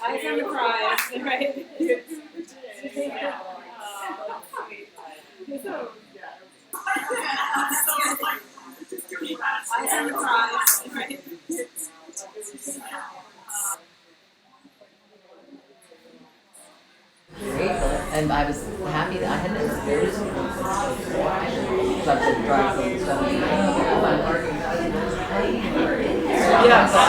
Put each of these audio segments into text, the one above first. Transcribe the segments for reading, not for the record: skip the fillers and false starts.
Eyes on the prize, right? Eyes on the prize, right? Great, and I was happy that I had this. There was such a drive and stuff. Yeah, so I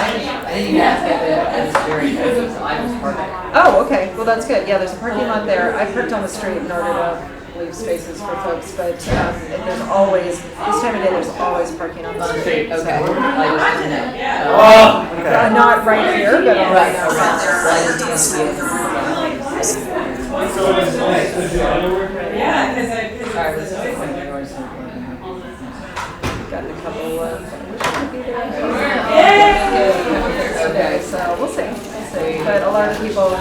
didn't even ask it. I was very busy, so I was parking. Oh, okay. Well, that's good. Yeah, there's a parking lot there. I parked on the street in order to leave spaces for folks, but there's always, this time of day, there's always parking on the street. Okay, I just didn't know. Oh, okay. Not right here, but Right, around there. So I just needed to Yeah, because Sorry, this is got a couple okay, so we'll see. But a lot of people who,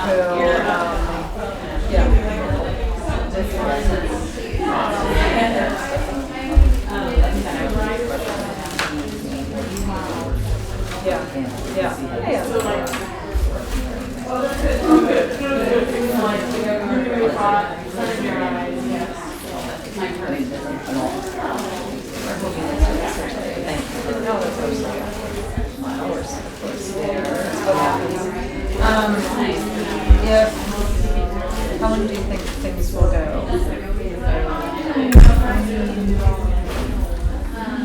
how long do you think things will go?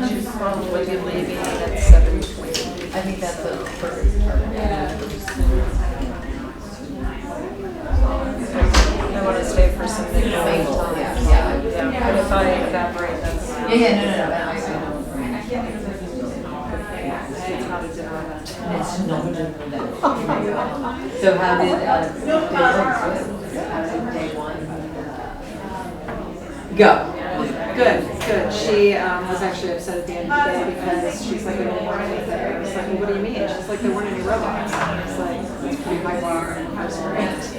She's probably be leaving at 7:20. I think that's a perfect time. I want to stay for some midnight time. Yeah. But if I evaporate, that's No. it's not a dinner event. It's no different than. So how did day one go? Good. She was actually upset at the end of the day because she's like, I don't want anything. I was like, well, what do you mean? She's like, there weren't any robots. And it's like, it's pretty high bar and high strength.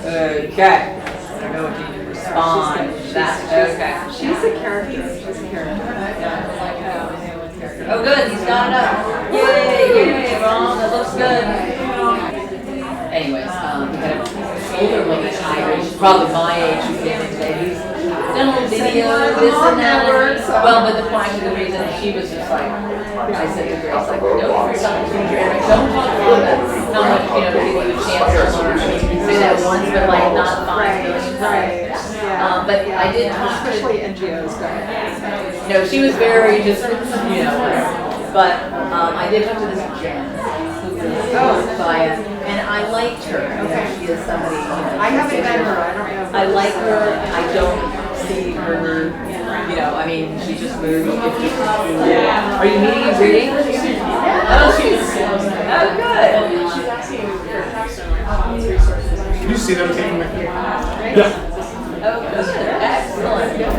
Okay. I don't know if you can respond to that. Okay. She's a character. Oh, good. He's got it up. Yay, Ron. That looks good. Anyways, we had an older lady, she's probably my age, who came in today. He's done a little video, this and that. Well, but the point, the reason she was just like, I said to Grace, like, no, don't talk about how much, to give you a chance to learn. I mean, you can say that once, but like not 5 million times. But I did talk to, Especially NGOs. no, she was very just, but I did talk to this Jen, who was via, and I liked her. She is somebody, I haven't met her. I don't know. I like her. I don't see her, I mean, she just moved. Are you meeting and greeting? Oh, she's, oh, good. She's asking for resources. Can you see them taking the? Yeah. Oh, good. Excellent. Good.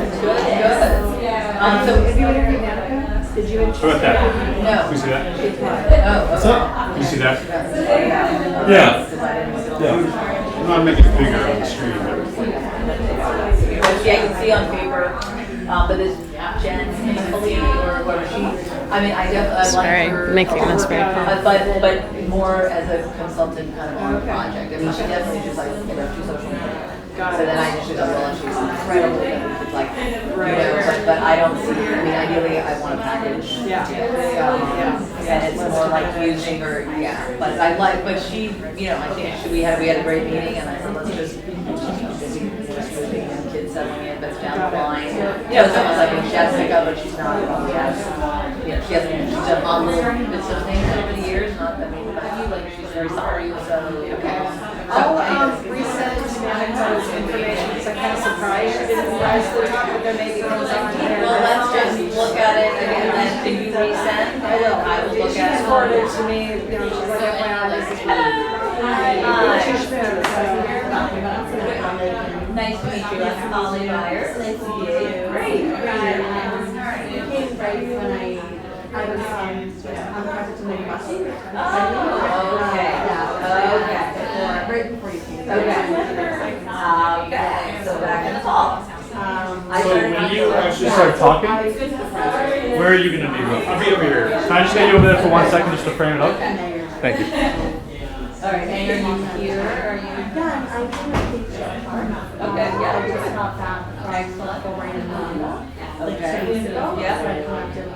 So, have you interviewed Monica? Did you interview? How about that? No. Can you see that? Oh, What's up? Can you see that? Yeah. I'm not making it bigger on the screen. I can see on paper, but this Jen Foley or whatever she, I mean, I definitely like her. Making this very fun. But more as a consultant kind of on the project. I mean, she definitely just like, she's social media. So then I just thought, well, she's incredible. It's like, but I don't see, I mean, ideally I want a package. And it's more like using her, but I like, but she, I think we had a great meeting and I said, let's just, kids settling in, but it's down the line. It's almost like she has to pick up, but she's not, she's done on little bits of things over the years, not that many, but I feel like she's very sorry, so, I'll resend Monica's information because I'm kind of surprised she didn't rise to the top, but there may be things on there. Well, let's just look at it again, and can you resend? I will. Look She at just it. forwarded it to me, she's like, wow, this is Nice to meet you. I'm Holly Myers. Nice to meet you. Great. Came right when I was project in the busing. Okay. Right before you came. Okay. So back in the fall. So when you actually start talking, where are you going to be? I'll be over here. Can I just get you over there for 1 second just to frame it up? Thank you. All right, and are you here, are you? Yeah, I'm kind of thinking Okay, yeah. I just got back Excellent. from going in like Okay. 2 weeks ago. Yeah. So I collected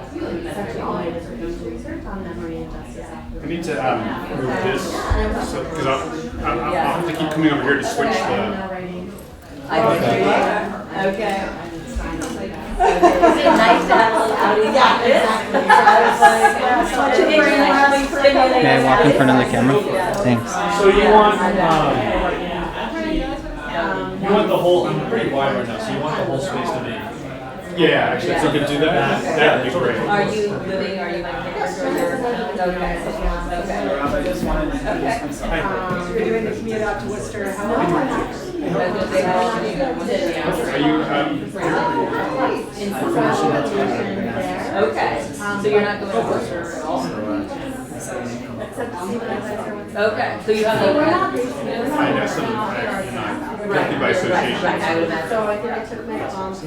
essentially all my dissertation research on memory and justice. I need to move this, because I'll have to keep coming over here to switch I'm the. now writing. I agree. Okay. Is it nice to have a little outing like this? May I walk in front of the camera? Thanks. So you want the whole, I'm pretty wide right now, so you want the whole space to be. Yeah, actually, so you could do that, that'd be great. Are you living, are you like here or you're? Okay. So you're doing the commute out to Worcester, how long? Are you, Okay, so you're not going to Worcester at all? Okay, so you have I know some, I'm guilty by association. Right, I would imagine. So I think I took my mom's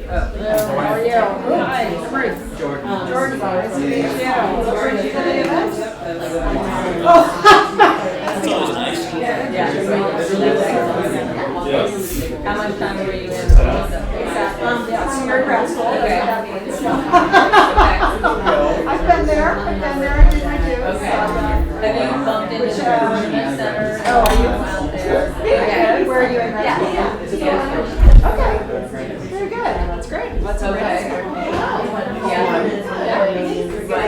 How are you? Hi, Bruce. Jordan. Jordan. Nice to meet you. What brings you to the event? That's always nice. Yeah. How much time were you in? Senior grad school. Okay. I've been there, I did my dues. Okay. Have you bumped into the Performance Center? Oh, are you? Out there? Okay, where are you in grad Yeah. school? Yeah. Okay, very good, that's great. Lots of grad Okay. school. Yeah.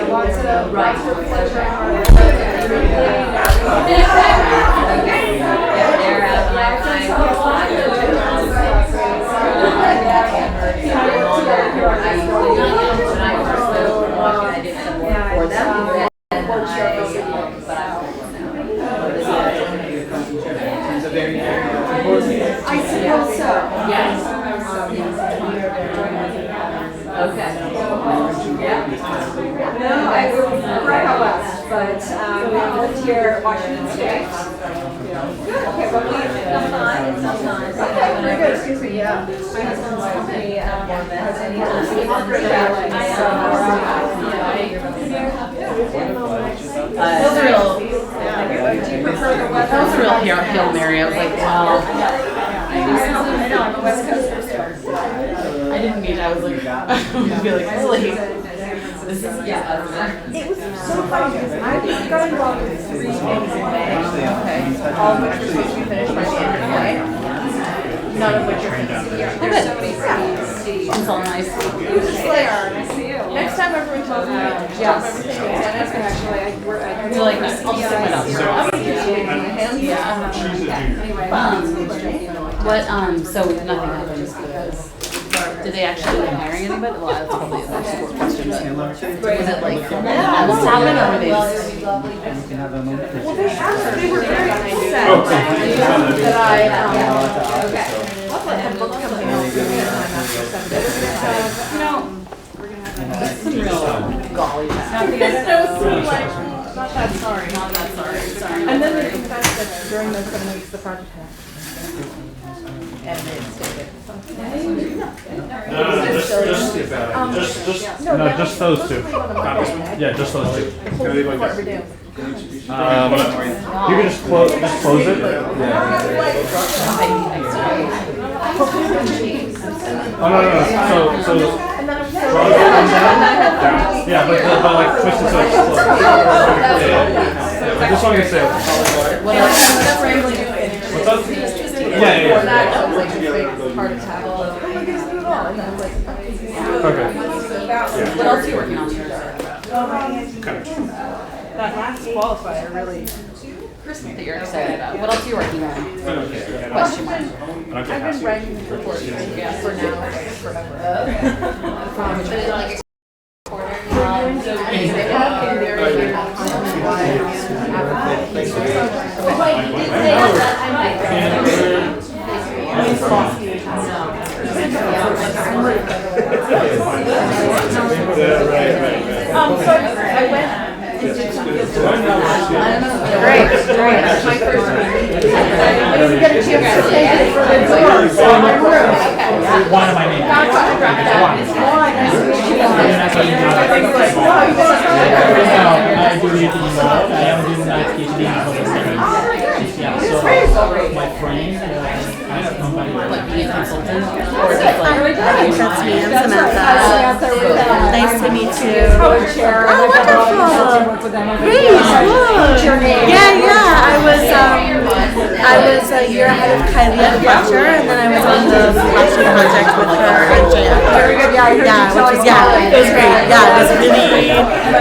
Lots of pleasure. Yeah, they're out I suppose so. Yes. Okay. Yeah. No, I grew up west, but we lived here at Washington State. Good, okay, well, Sometimes. okay, very good, excuse me, yeah. My husband's company has any Israel. Do you prefer the weather? That was a real Hail Mary. I was like, wow. I know, I'm a West Coaster. I didn't mean, I was like, I would be like, really? This is, yeah. It was so fun because I got involved in 3 things in May. Okay. All of which were supposed to be finished by the end of May. None of which are finished. There's so many It's all nice. I see you. Next time everyone tells me to drop Yes. everything. My husband actually, I You're like, I'll just sit right up here. Yeah. She's a junior. What, so nothing happens because, did they actually end up hiring anybody? Well, that's probably a more question, but was it like, almost happened or were they just? Well, they were very upset Oh, that I, Okay. That's some real golly. not that sorry. Not that sorry. And then they confessed that during those 7 weeks, the project had. And they stated. Just those two. Not this one? Yeah, just those two. Can I leave like What we're this? doing. You can just close it? Oh, no. So, draw it down. Yeah, but like twist it so it's closed. Yeah. I just wanted to say. What else? What's up? Yeah. That was like a big heart attack. Oh my goodness, do it all. And I was like, Okay. What else are you working on here? that last qualifier really. That you're excited about. What else are you working on? Question mark. I've been writing reports for now, forever. But it's like So I went. Great. That's my first meeting. I didn't get a chance to take it for the tour, so I'm in room. one of my main goals. I do need to be involved. I am doing my PhD in public studies. Yeah, so my friend, I have somebody like being a consultant. That's me. I'm Samantha. Nice to meet you. Oh, wonderful. Great. Yeah. I was a year ahead of Kylie at Fletcher, and then I was on the flashing project with her and Jaya. Very good. Yeah, I heard you It was great. Yeah, it was really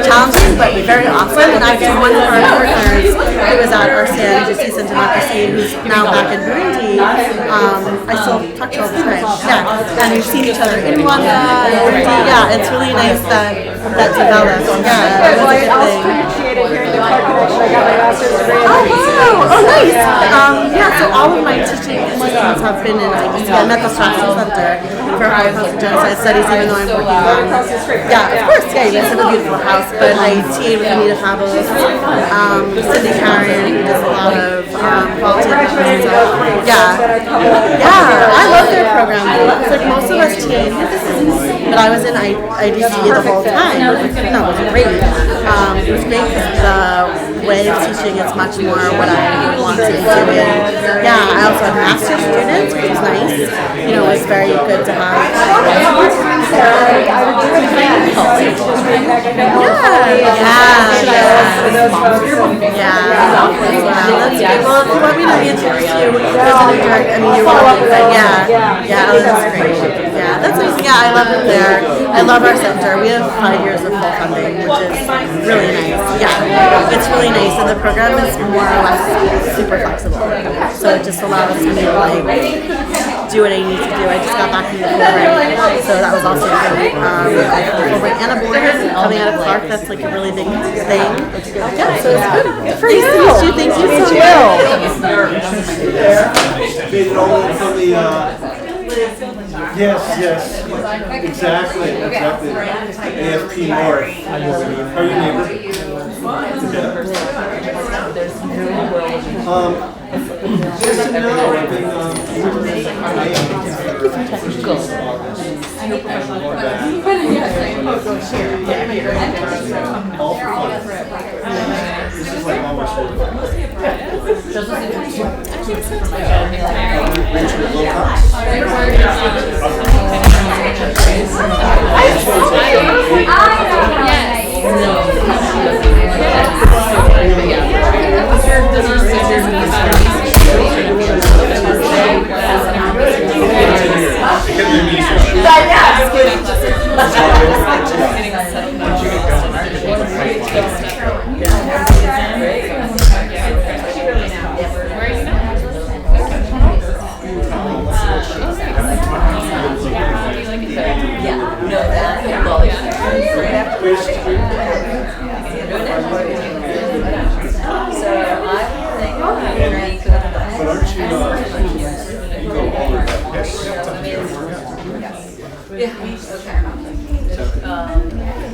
challenging, but very awesome. And actually, one of our partners who was at RCN, Justice and Democracy, who's now back in Burundi, I still talk to her all the time. Yeah, and we've seen each other in Rwanda and Burundi. Yeah, it's really nice that developed. Yeah, it was a good thing. appreciated hearing the car connection. I got my master's degree. Oh wow! Oh nice. Yeah. So all of my teaching assistants have been in IDC. I met the Strategy Center for Holocaust and Genocide Studies, even though I'm working on. Yeah, of course. Yeah, you guys have a beautiful house. But I TA with Anita Fabos, Cindy Karen, who does a lot of volunteer stuff. Yeah. I love their program. It's like most of us TA, but I was in IDC the whole time. No, it was great. It was great because the way of teaching is much more what I want to be doing. Yeah, I also had master's students, which was nice. You know, it was very good to have. That's good. Well, if you want me to reintroduce you, there's a new director. I mean, you're welcome. That's great. Yeah, that's amazing. Yeah, I love it there. I love our center. We have 5 years of full funding, which is really nice. Yeah, it's really nice, and the program is more or less super flexible. So it just allows me to like do what I need to do. I just got back from the Fulbright, so that was also great. Fulbright and a board coming out of Clark. That's like a really big thing. Yeah, so it's good. Good for you. Nice to meet you. Thank you so much. Yes, exactly. AFP North. How are you, neighbor? Just to know, I've been this is like almost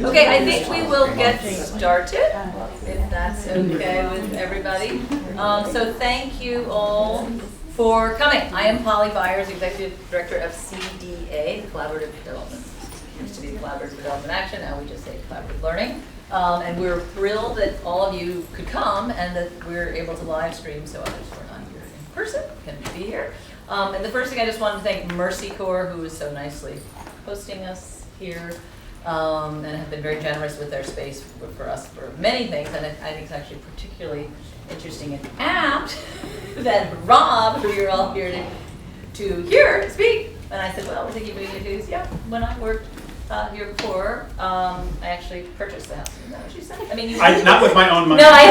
Okay, I think we will get started, if that's okay with everybody. So thank you all for coming. I am Polly Byers, Executive Director of CDA, Collaborative Development. It used to be Collaborative Development Action, now we just say Collaborative Learning. And we're thrilled that all of you could come and that we're able to live stream so others who are not here in person can be here. And the first thing I just wanted to thank Mercy Corps, who is so nicely hosting us here. And have been very generous with their space for us for many things, and I think it's actually particularly interesting and apt that Rob, who you're all here to hear speak, and I said, well, we're thinking about you. Yeah, when I worked here before, I actually purchased the house. Is that what you said? I mean, not with my own money. No, I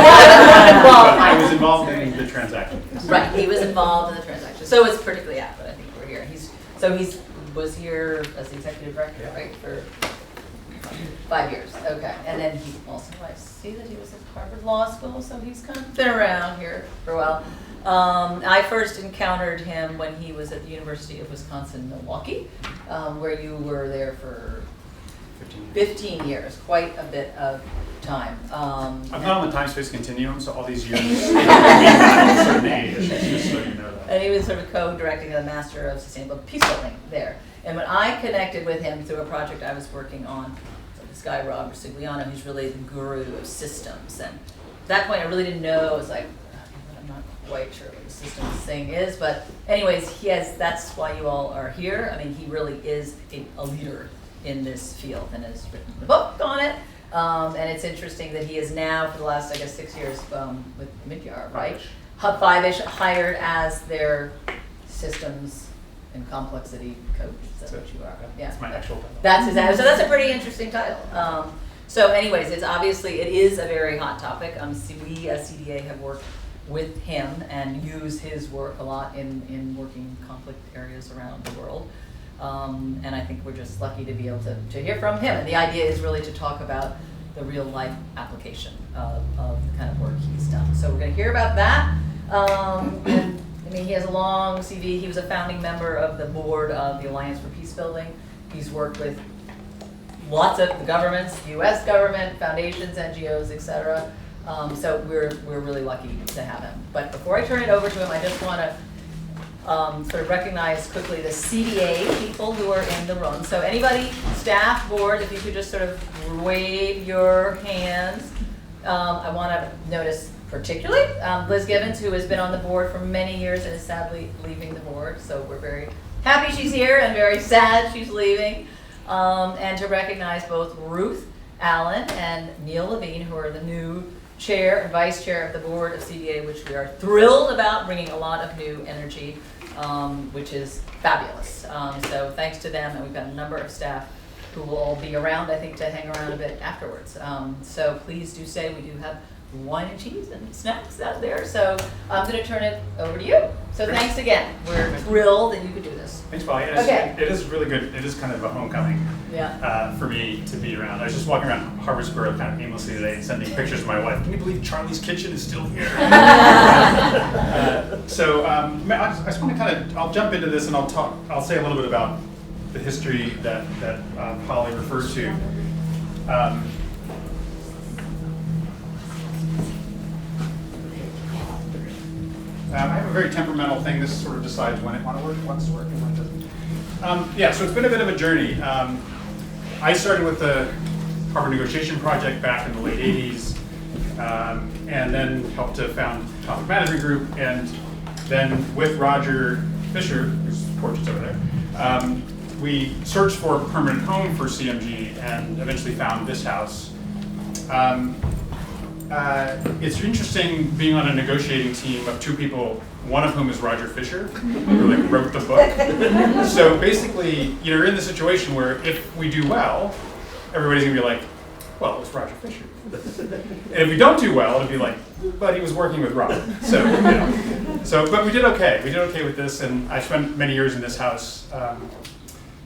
involved. I was involved in the transaction. Right, he was involved in the transaction, so it's particularly apt that I think we're here. He was here as the executive director, right, for 5 years, okay. And then he also, I see that he was at Harvard Law School, so he's kind of been around here for a while. I first encountered him when he was at the University of Wisconsin-Milwaukee, where you were there for 15 years, quite a bit of time. I'm not on the time-space continuum, so all these years, certain age, just so you know that. And he he was sort of co-directing the Master of Sustainable Peacebuilding there. And when I connected with him through a project I was working on, so this guy Rob Ricigliano, who's really the guru of systems. And at that point, I really didn't know. I was like, I'm not quite sure what the systems thing is, but anyways, that's why you all are here. I mean, he really is a leader in this field and has written a book on it. And it's interesting that he is now, for the last, I guess, 6 years with Omidyar, right? Five-ish, hired as their systems and complexity coach. Is that what you are? Yeah. That's my actual title. That's his. So that's a pretty interesting title. So anyways, it is a very hot topic. We as CDA have worked with him and use his work a lot in working conflict areas around the world. And I think we're just lucky to be able to hear from him. And the idea is really to talk about the real life application of the kind of work he's done. So we're going to hear about that. And I mean, he has a long CV. He was a founding member of the board of the Alliance for Peacebuilding. He's worked with lots of the governments, the U.S. government, foundations, NGOs, etc. So we're really lucky to have him. But before I turn it over to him, I just want to sort of recognize quickly the CDA people who are in the room. So anybody, staff, board, if you could just sort of wave your hands. I want to notice particularly Liz Gibbons, who has been on the board for many years and is sadly leaving the board. So we're very happy she's here and very sad she's leaving. And to recognize both Ruth Allen and Neil Levine, who are the new chair and vice chair of the board of CDA, which we are thrilled about, bringing a lot of new energy, which is fabulous. So thanks to them, and we've got a number of staff who will all be around, I think, to hang around a bit afterwards. So please do say we do have wine and cheese and snacks out there. So I'm going to turn it over to you. So thanks again. We're thrilled that you could do this. Thanks, Polly. Okay. It is really good. It is kind of a homecoming for me to be around. I was just walking around Harvard Square kind of aimlessly today, sending pictures to my wife. Can you believe Charlie's Kitchen is still here? I just want to kind of, I'll jump into this and I'll say a little bit about the history that Polly referred to. I have a very temperamental thing. This sort of decides when it wants to work and when it doesn't. So it's been a bit of a journey. I started with the Harvard Negotiation Project back in the late 80s, and then helped to found Omidyar Group, and then with Roger Fisher, whose portrait's over there, we searched for a permanent home for CMG and eventually found this house. It's interesting being on a negotiating team of two people, one of whom is Roger Fisher, who wrote the book. So basically, you're in the situation where if we do well, everybody's gonna be like, well, it's Roger Fisher. And if we don't do well, it'll be like, but he was working with Rob. But we did okay. We did okay with this, and I spent many years in this house,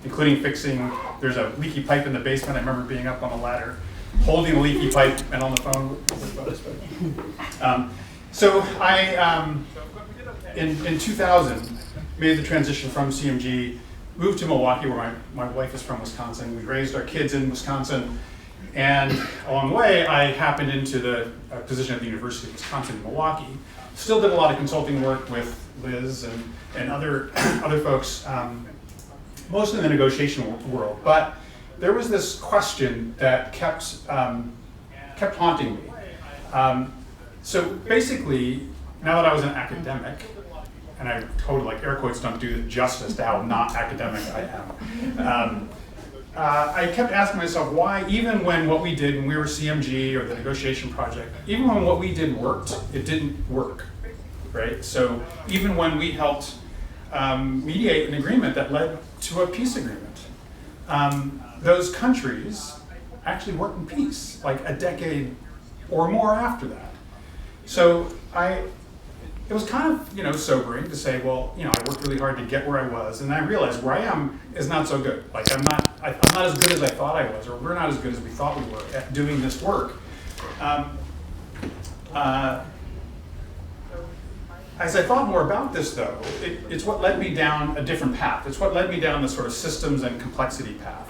including fixing, there's a leaky pipe in the basement. I remember being up on a ladder, holding a leaky pipe and on the phone. So I, in 2000, made the transition from CMG, moved to Milwaukee, where my wife is from Wisconsin. We raised our kids in Wisconsin. And along the way, I happened into the position at the University of Wisconsin-Milwaukee. Still did a lot of consulting work with Liz and other folks, mostly in the negotiation world. But there was this question that kept haunting me. So basically, now that I was an academic, and I totally, air quotes don't do justice to how not academic I am, I kept asking myself why, even when what we did when we were CMG or the negotiation project, even when what we did worked, it didn't work, right? So even when we helped mediate an agreement that led to a peace agreement, those countries actually worked in peace, like a decade or more after that. So it was kind of, sobering to say, well, I worked really hard to get where I was, and I realized where I am is not so good. Like I'm not as good as I thought I was, or we're not as good as we thought we were at doing this work. As I thought more about this, though, it's what led me down a different path. It's what led me down the sort of systems and complexity path.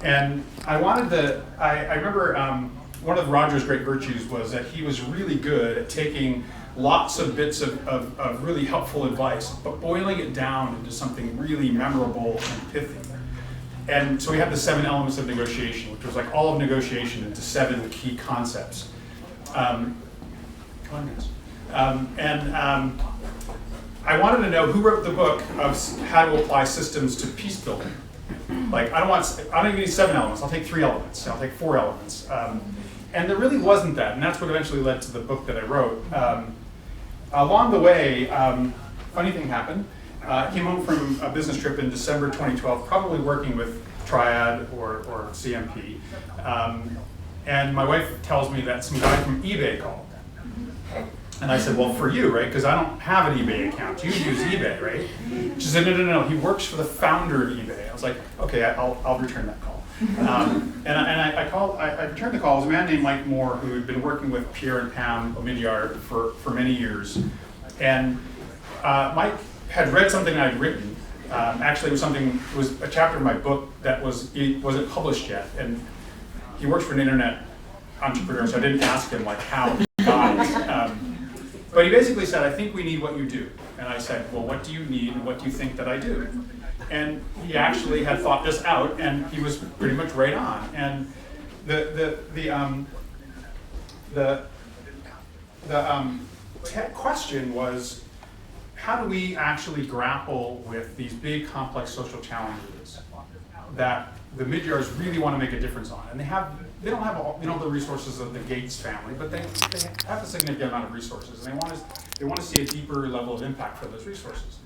And I remember one of Roger's great virtues was that he was really good at taking lots of bits of really helpful advice, but boiling it down into something really memorable and pithy. And so we have the 7 elements of negotiation, which was like all of negotiation into 7 key concepts. Come on, guys. I wanted to know who wrote the book of how to apply systems to peace building. Like, I don't even need 7 elements. I'll take 3 elements. I'll take 4 elements. And there really wasn't that, and that's what eventually led to the book that I wrote. Along the way, funny thing happened. Came home from a business trip in December 2012, probably working with Triad or CMP. And my wife tells me that some guy from eBay called. And I said, well, for you, right? Because I don't have an eBay account. You use eBay, right? She said, no, he works for the founder of eBay. I was like, okay, I'll return that call. And I returned the call. It was a man named Mike Moore who had been working with Pierre and Pam Omidyar for many years. And Mike had read something I'd written. Actually, it was a chapter of my book that wasn't published yet. And he works for an internet entrepreneur, so I didn't ask him like how he got it. But he basically said, I think we need what you do. And I said, well, what do you need and what do you think that I do? And he actually had thought this out, and he was pretty much right on. And the question was, how do we actually grapple with these big, complex social challenges that the Omidyars really want to make a difference on? And they don't have the resources of the Gates family, but they have a significant amount of resources, and they want to see a deeper level of impact for those resources.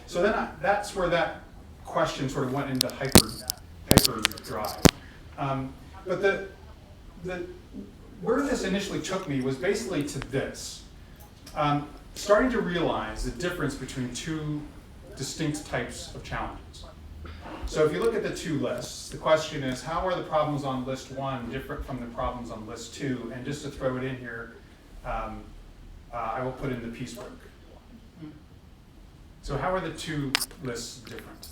So then that's where that question sort of went into hyperdrive. But where this initially took me was basically to this. Starting to realize the difference between 2 distinct types of challenges. So if you look at the 2 lists, the question is, how are the problems on list 1 different from the problems on list 2? And just to throw it in here, I will put in the piecework. So how are the 2 lists different?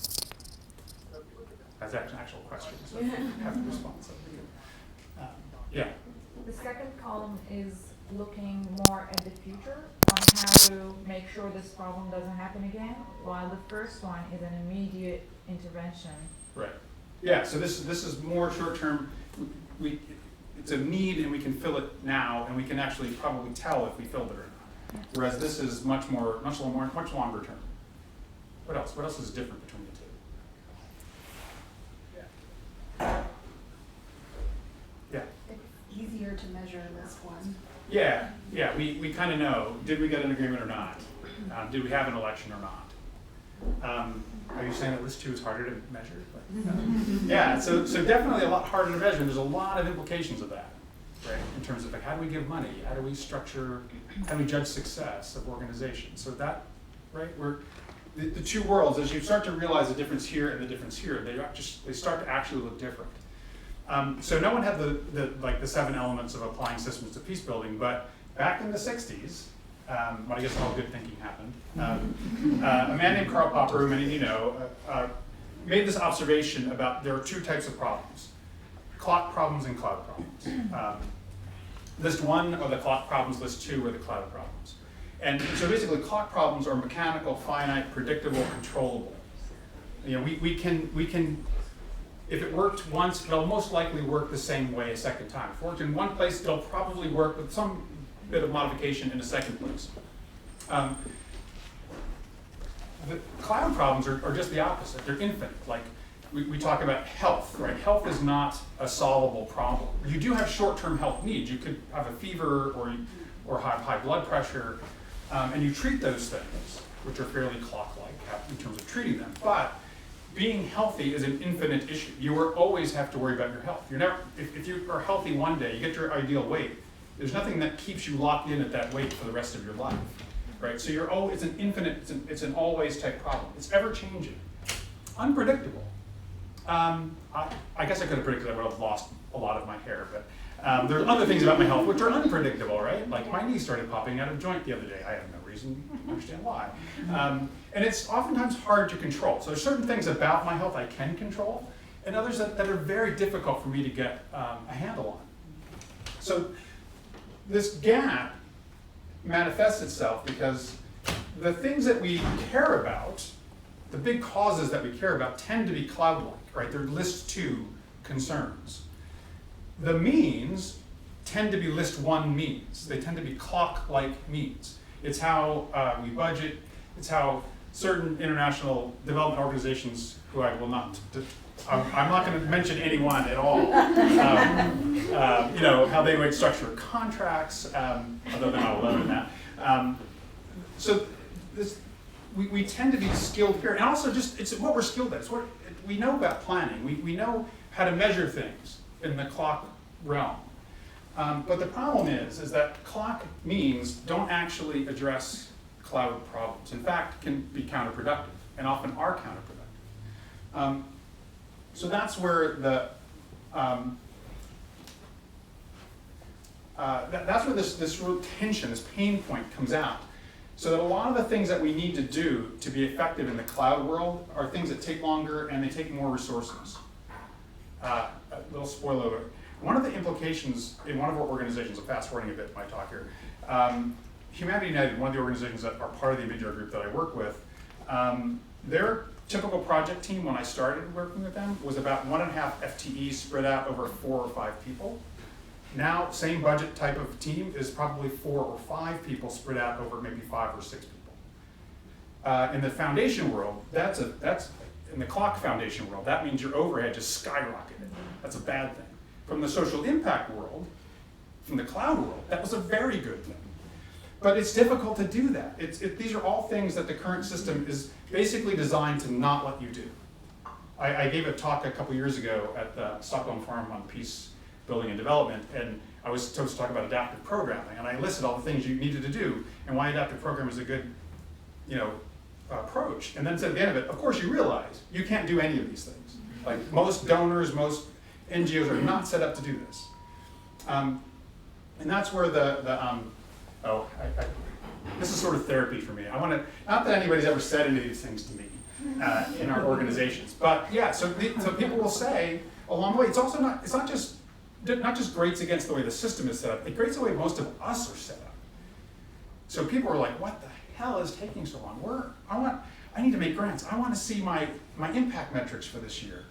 That's an actual question, so you have to respond. Yeah. The second column is looking more at the future on how to make sure this problem doesn't happen again, while the first one is an immediate intervention. Right. Yeah, so this is more short-term. It's a need, and we can fill it now, and we can actually probably tell if we filled it or not. Whereas this is much longer term. What else? What else is different between the 2? Yeah. It's easier to measure list 1. Yeah. We kind of know. Did we get an agreement or not? Did we have an election or not? Are you saying that list 2 is harder to measure? Yeah. So definitely a lot harder to measure. And there's a lot of implications of that, right? In terms of like, how do we give money? How do we structure? How do we judge success of organizations? So that, right? The 2 worlds, as you start to realize the difference here and the difference here, they start to actually look different. So no one had the 7 elements of applying systems to peace building, but back in the 60s, I guess all good thinking happened. A man named Karl Popper, who many of you know, made this observation about there are 2 types of problems: clock problems and cloud problems. List 1 are the clock problems, list 2 are the cloud problems. And so basically clock problems are mechanical, finite, predictable, controllable. You know, we can, if it worked once, it'll most likely work the same way a second time. If it worked in one place, it'll probably work with some bit of modification in a second place. The cloud problems are just the opposite. They're infinite. Like we talk about health, right? Health is not a solvable problem. You do have short-term health needs. You could have a fever or have high blood pressure, and you treat those things, which are fairly clock-like in terms of treating them. But being healthy is an infinite issue. You always have to worry about your health. You're never, if you are healthy one day, you get your ideal weight. There's nothing that keeps you locked in at that weight for the rest of your life, right? So it's an infinite, it's an always type problem. It's ever changing, unpredictable. I guess I could have predicted I would have lost a lot of my hair, but there are other things about my health which are unpredictable, right? Like my knee started popping out of joint the other day. I have no reason to understand why. And it's oftentimes hard to control. So there's certain things about my health I can control, and others that are very difficult for me to get a handle on. So this gap manifests itself because the things that we care about, the big causes that we care about, tend to be cloud-like, right? They're list 2 concerns. The means tend to be list 1 means. They tend to be clock-like means. It's how we budget. It's how certain international development organizations, who I will not, I'm not going to mention anyone at all, you know, how they would structure contracts, although they're not alone in that. So we tend to be skilled here, and also just it's what we're skilled at. It's what we know about planning. We know how to measure things in the clock realm. But the problem is that clock means don't actually address cloud problems. In fact, can be counterproductive, and often are counterproductive. So that's where the that's where this real tension, this pain point comes out. So that a lot of the things that we need to do to be effective in the cloud world are things that take longer and they take more resources. A little spoiler alert. One of the implications in one of our organizations, I'm fast forwarding a bit my talk here, Humanity United, one of the organizations that are part of the Omidyar Group that I work with, their typical project team when I started working with them was about 1.5 FTEs spread out over 4 or 5 people. Now, same budget type of team is probably 4 or 5 people spread out over maybe 5 or 6 people. In the foundation world, that's in the clock foundation world, that means your overhead just skyrocketed. That's a bad thing. From the social impact world, from the cloud world, that was a very good thing. But it's difficult to do that. These are all things that the current system is basically designed to not let you do. I gave a talk a couple years ago at the Stockholm Forum on Peace, Building, and Development, and I was supposed to talk about adaptive programming, and I listed all the things you needed to do and why adaptive programming is a good, approach. And then said at the end of it, of course you realize you can't do any of these things. Like most donors, most NGOs are not set up to do this. And that's where this is sort of therapy for me. I want to, not that anybody's ever said any of these things to me in our organizations, but yeah, so people will say along the way, it's also not just grates against the way the system is set up, it grates the way most of us are set up. So people are like, what the hell is taking so long? I need to make grants. I want to see my impact metrics for this year.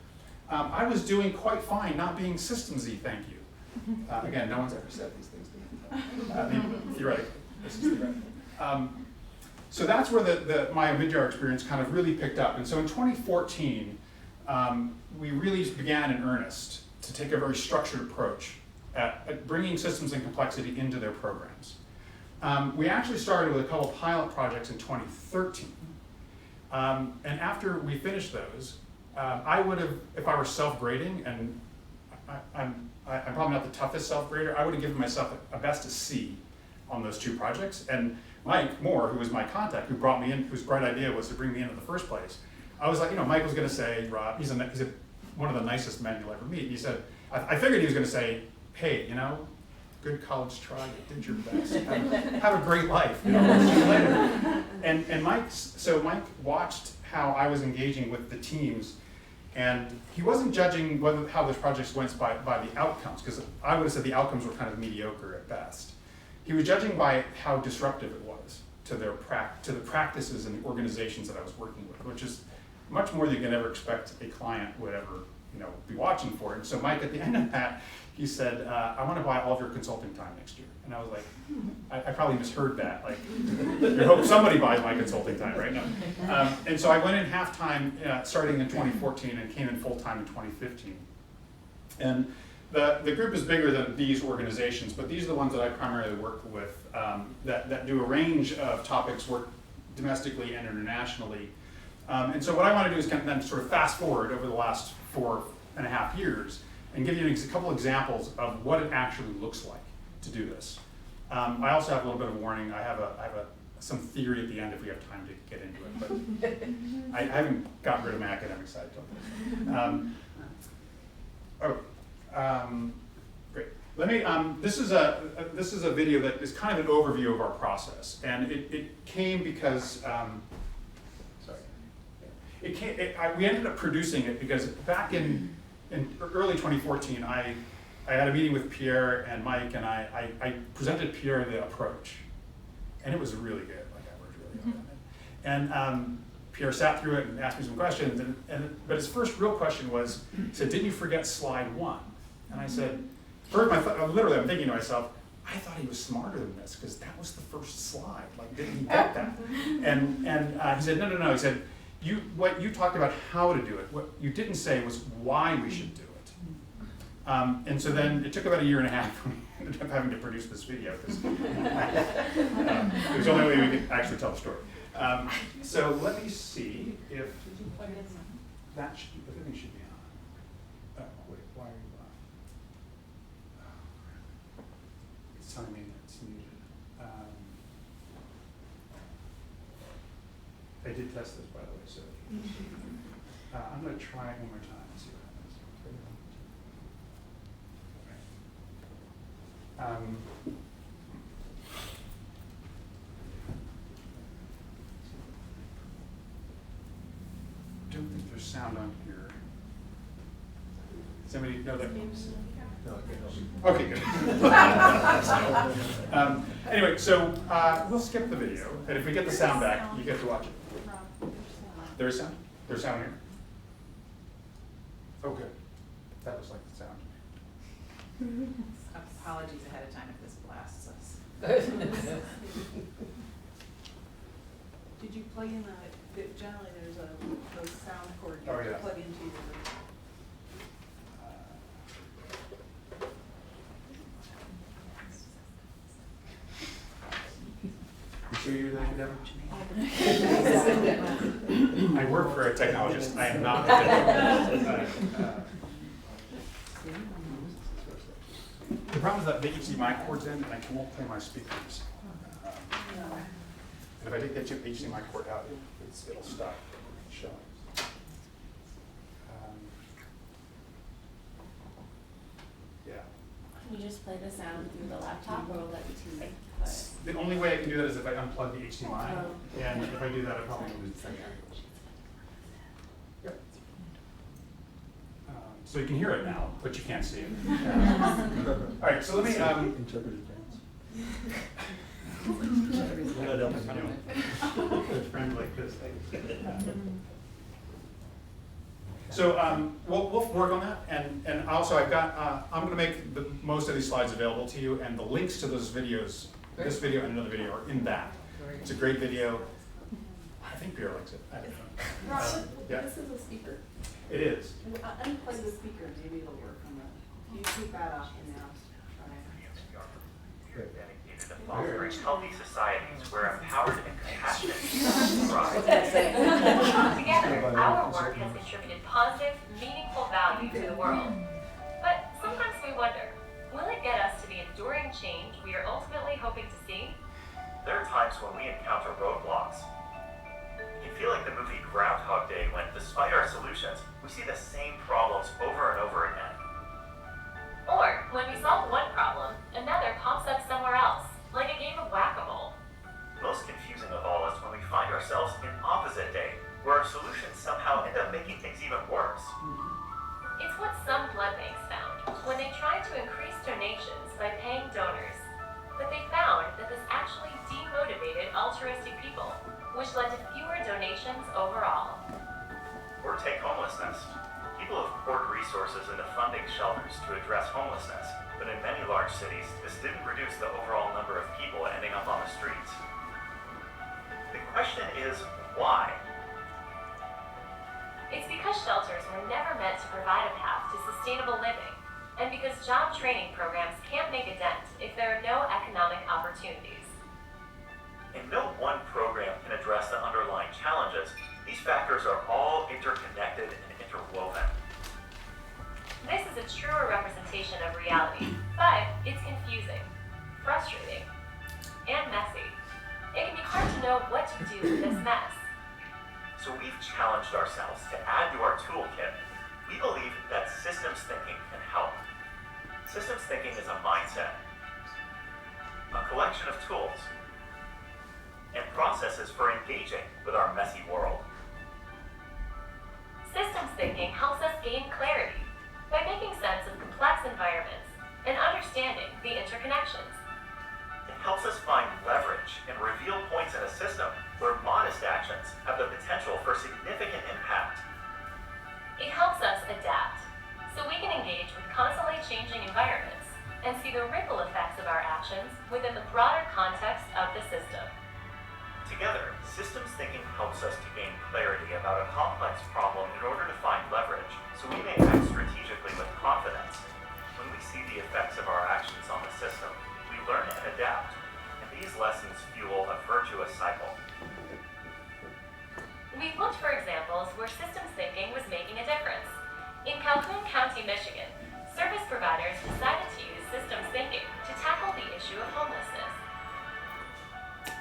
I was doing quite fine not being systems-y, thank you. Again, no one's ever said these things to me. Theoretically, this is theoretical. So that's where my Omidyar experience kind of really picked up. And so in 2014, we really began in earnest to take a very structured approach at bringing systems and complexity into their programs. We actually started with a couple pilot projects in 2013. And after we finished those, I would have, if I were self-grading, and I'm probably not the toughest self-grader, I would have given myself a best of C on those 2 projects. And Mike Moore, who was my contact, who brought me in, whose bright idea was to bring me in the first place, I was like, Mike was going to say, Rob, he's one of the nicest men you'll ever meet. He said, I figured he was going to say, hey, good college try, you did your best. Have a great life. We'll see you later. And Mike watched how I was engaging with the teams, and he wasn't judging how those projects went by the outcomes, because I would have said the outcomes were kind of mediocre at best. He was judging by how disruptive it was to the practices and the organizations that I was working with, which is much more than you can ever expect a client would ever be watching for. And so Mike, at the end of that, he said, I want to buy all of your consulting time next year. And I was like, I probably misheard that. Like, you hope somebody buys my consulting time, right? No. And so I went in half-time starting in 2014 and came in full-time in 2015. And the group is bigger than these organizations, but these are the ones that I primarily work with that do a range of topics, work domestically and internationally. And so what I want to do is kind of then sort of fast forward over the last 4.5 years and give you a couple examples of what it actually looks like to do this. I also have a little bit of a warning. I have some theory at the end if we have time to get into it, but I haven't gotten rid of my academic side. Great. Let me. This is a video that is kind of an overview of our process, and it came because. We ended up producing it because back in early 2014, I had a meeting with Pierre and Mike, and I presented Pierre the approach. And it was really good, like I worked really hard on it. And Pierre sat through it and asked me some questions, but his first real question was, he said, didn't you forget slide 1? And I said, first, literally I'm thinking to myself, I thought he was smarter than this, because that was the first slide. Like, didn't he get that? And he said, no. He said, what you talked about how to do it. What you didn't say was why we should do it. And so then it took about 1.5 years for me ended up having to produce this video, because it was the only way we could actually tell the story. So let me see if that should, everything should be on. Wait, why are you on? It's telling me it's muted. I did test this, by the way, so I'm going to try it one more time and see what happens. Don't think there's sound on here. Does anybody know that? Okay, good. Anyway, so we'll skip the video, and if we get the sound back, you get to watch it. There's sound? There's sound here? Oh, good. That was like the sound. Apologies ahead of time if this blasts us. Did you plug in generally there's those sound cord you have to plug into your... You sure you're that good? I work for a technologist. I am not a technologist. The problem is that the HDMI cord's in, and I won't play my speakers. And if I take that HDMI cord out, it'll stop showing. Yeah. Can you just play the sound through the laptop, or will that be too late? The only way I can do that is if I unplug the HDMI, and if I do that, I probably lose the thing. Yep. So you can hear it now, but you can't see it. All right, so let me. Friend like this. So we'll work on that, and also I've got I'm going to make most of these slides available to you, and the links to those videos, this video and another video, are in that. It's a great video. I think Pierre likes it. I don't know. Rob, Yeah. this is a speaker. It is. Unplug the speaker, maybe it'll work on that. Can you keep that off for now? Dedicated to fostering healthy societies where empowered and compassionate people thrive. Together, our work has contributed positive, meaningful value to the world. But sometimes we wonder, will it get us to the enduring change we are ultimately hoping to see? There are times when we encounter roadblocks. It can feel like the movie Groundhog Day when, despite our solutions, we see the same problems over and over again. Or, when we solve one problem, another pops up somewhere else, like a game of whack-a-mole. Most confusing of all is when we find ourselves in opposite day, where our solutions somehow end up making things even worse. It's what some blood banks found when they tried to increase donations by paying donors. But they found that this actually demotivated altruistic people, which led to fewer donations overall. Or take homelessness. People have poured resources into funding shelters to address homelessness, but in many large cities, this didn't reduce the overall number of people ending up on the streets. The question is, why? It's because shelters were never meant to provide a path to sustainable living, and because job training programs can't make a dent if there are no economic opportunities. And no one program can address the underlying challenges. These factors are all interconnected and interwoven. This is a truer representation of reality, but it's confusing, frustrating, and messy. It can be hard to know what to do with this mess. So we've challenged ourselves to add to our toolkit. We believe that systems thinking can help. Systems thinking is a mindset, a collection of tools, and processes for engaging with our messy world. Systems thinking helps us gain clarity by making sense of complex environments and understanding the interconnections. It helps us find leverage and reveal the ripple effects of our actions within the broader context of the system. Together, systems thinking helps us to gain clarity about a complex problem in order to find leverage, so we may act strategically with confidence. When we see the effects of our actions on the system, we learn and adapt, and these lessons fuel a virtuous cycle. We've looked for examples where systems thinking was making a difference. In Calhoun County, Michigan, service providers decided to use systems thinking to tackle the issue of homelessness.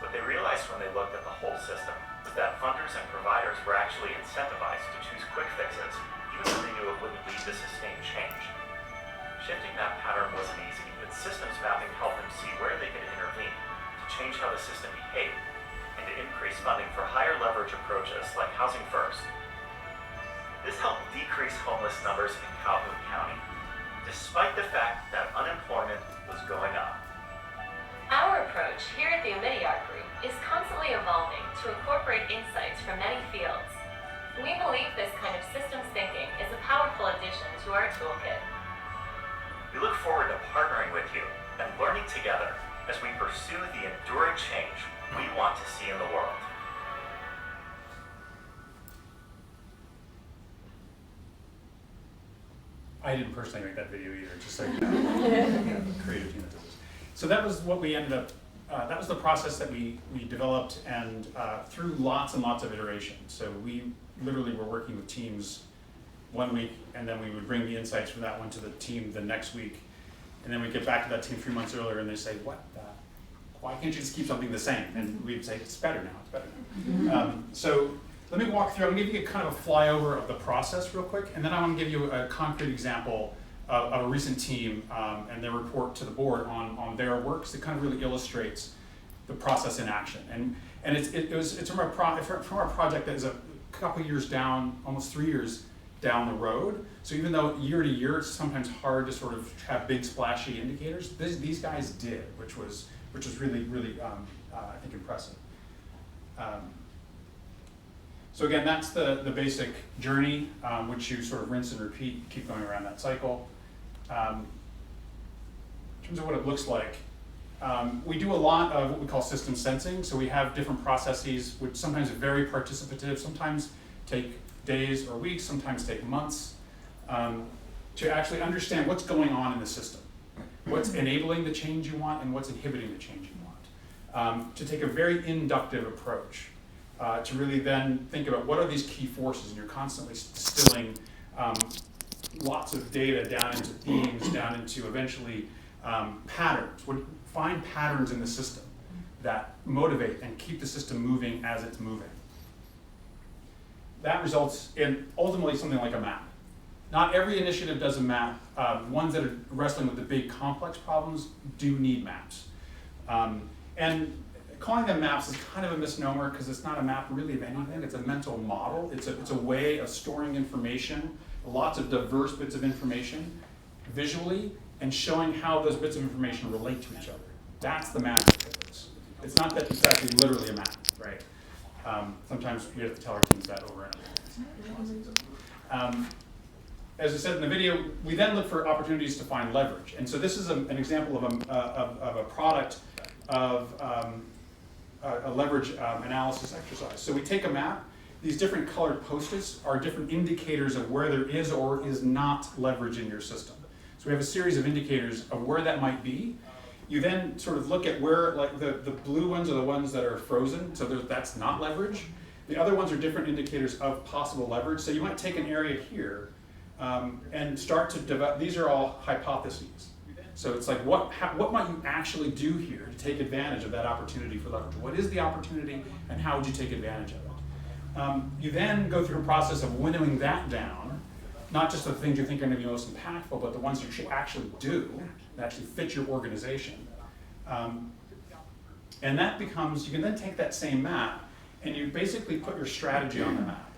What they realized when they looked at the whole system was that funders and providers were actually incentivized to choose quick fixes, even though they knew it wouldn't lead to sustained change. Shifting that pattern wasn't easy, but systems mapping helped them see where they could intervene to change how the system behaved and to increase funding for higher leverage approaches like Housing First. This helped decrease homeless numbers in Calhoun County, despite the fact that unemployment was going up. Our approach here at the Omidyar Group is constantly evolving to incorporate insights from many fields. We believe this kind of systems thinking is a powerful addition to our toolkit. We look forward to partnering with you and learning together as we pursue the enduring change we want to see in the world. I didn't personally make that video either, just so you know. Creative team that does this. So that was what we ended up, that was the process that we developed, and through lots and lots of iterations. So we literally were working with teams one week, and then we would bring the insights from that one to the team the next week. And then we'd get back to that team 3 months earlier, and they say, why can't you just keep something the same? And we'd say, it's better now, it's better now. So let me walk through, I'm gonna give you a kind of a flyover of the process real quick, and then I wanna give you a concrete example of a recent team and their report to the board on their works that kind of really illustrates the process in action. And it's from our project that is a couple years down, almost 3 years down the road. So even though year to year it's sometimes hard to sort of have big splashy indicators, these guys did, which was really, really I think impressive. So again, that's the basic journey, which you sort of rinse and repeat, keep going around that cycle. In terms of what it looks like, we do a lot of what we call system sensing. So we have different processes, which sometimes are very participative, sometimes take days or weeks, sometimes take months, to actually understand what's going on in the system, what's enabling the change you want and what's inhibiting the change you want. To take a very inductive approach, to really then think about what are these key forces, and you're constantly distilling lots of data down into themes, down into eventually patterns. Find patterns in the system that motivate and keep the system moving as it's moving. That results in ultimately something like a map. Not every initiative does a map. Ones that are wrestling with the big complex problems do need maps. And calling them maps is kind of a misnomer because it's not a map really of anything. It's a mental model. It's a way of storing information, lots of diverse bits of information visually, and showing how those bits of information relate to each other. That's the magic of this. It's not that it's actually literally a map, right? Sometimes we have to tell our teams that over and over. As I said in the video, we then look for opportunities to find leverage. And so this is an example of a product of a leverage analysis exercise. So we take a map. These different colored post-its are different indicators of where there is or is not leverage in your system. So we have a series of indicators of where that might be. You then sort of look at where, like the blue ones are the ones that are frozen, so that's not leverage. The other ones are different indicators of possible leverage. So you might take an area here and start to develop, these are all hypotheses. So it's like, what might you actually do here to take advantage of that opportunity for leverage? What is the opportunity and how would you take advantage of it? You then go through a process of winnowing that down, not just the things you think are going to be most impactful, but the ones you should actually do, that actually fit your organization. And that becomes, you can then take that same map and you basically put your strategy on the map.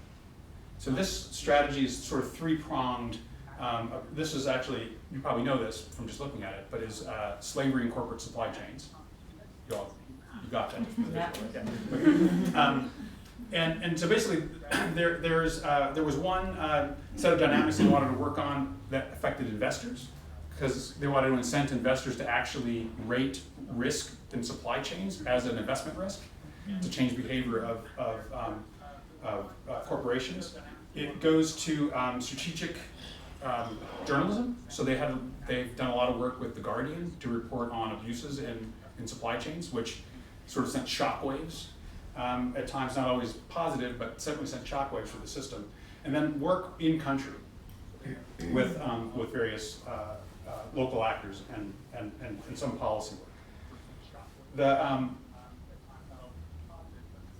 So this strategy is sort of three-pronged. This is actually, you probably know this from just looking at it, but is slavery and corporate supply chains. You got that. Yeah. And so basically, there was one set of dynamics they wanted to work on that affected investors, because they wanted to incent investors to actually rate risk in supply chains as an investment risk to change behavior of corporations. It goes to strategic journalism. So they've done a lot of work with The Guardian to report on abuses in supply chains, which sort of sent shockwaves. At times not always positive, but certainly sent shockwaves for the system. And then work in country with various local actors and some policy work.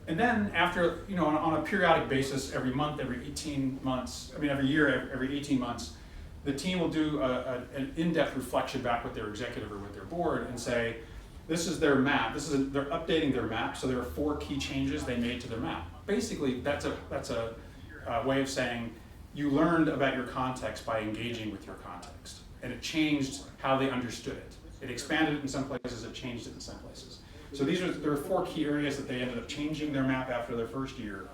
And then after, on a periodic basis, every month, every 18 months, every year, every 18 months, the team will do an in-depth reflection back with their executive or with their board and say, this is their map. They're updating their map, so there are 4 key changes they made to their map. Basically, that's a way of saying you learned about your context by engaging with your context, and it changed how they understood it. It expanded it in some places, it changed it in some places. So there are 4 key areas that they ended up changing their map after their first year.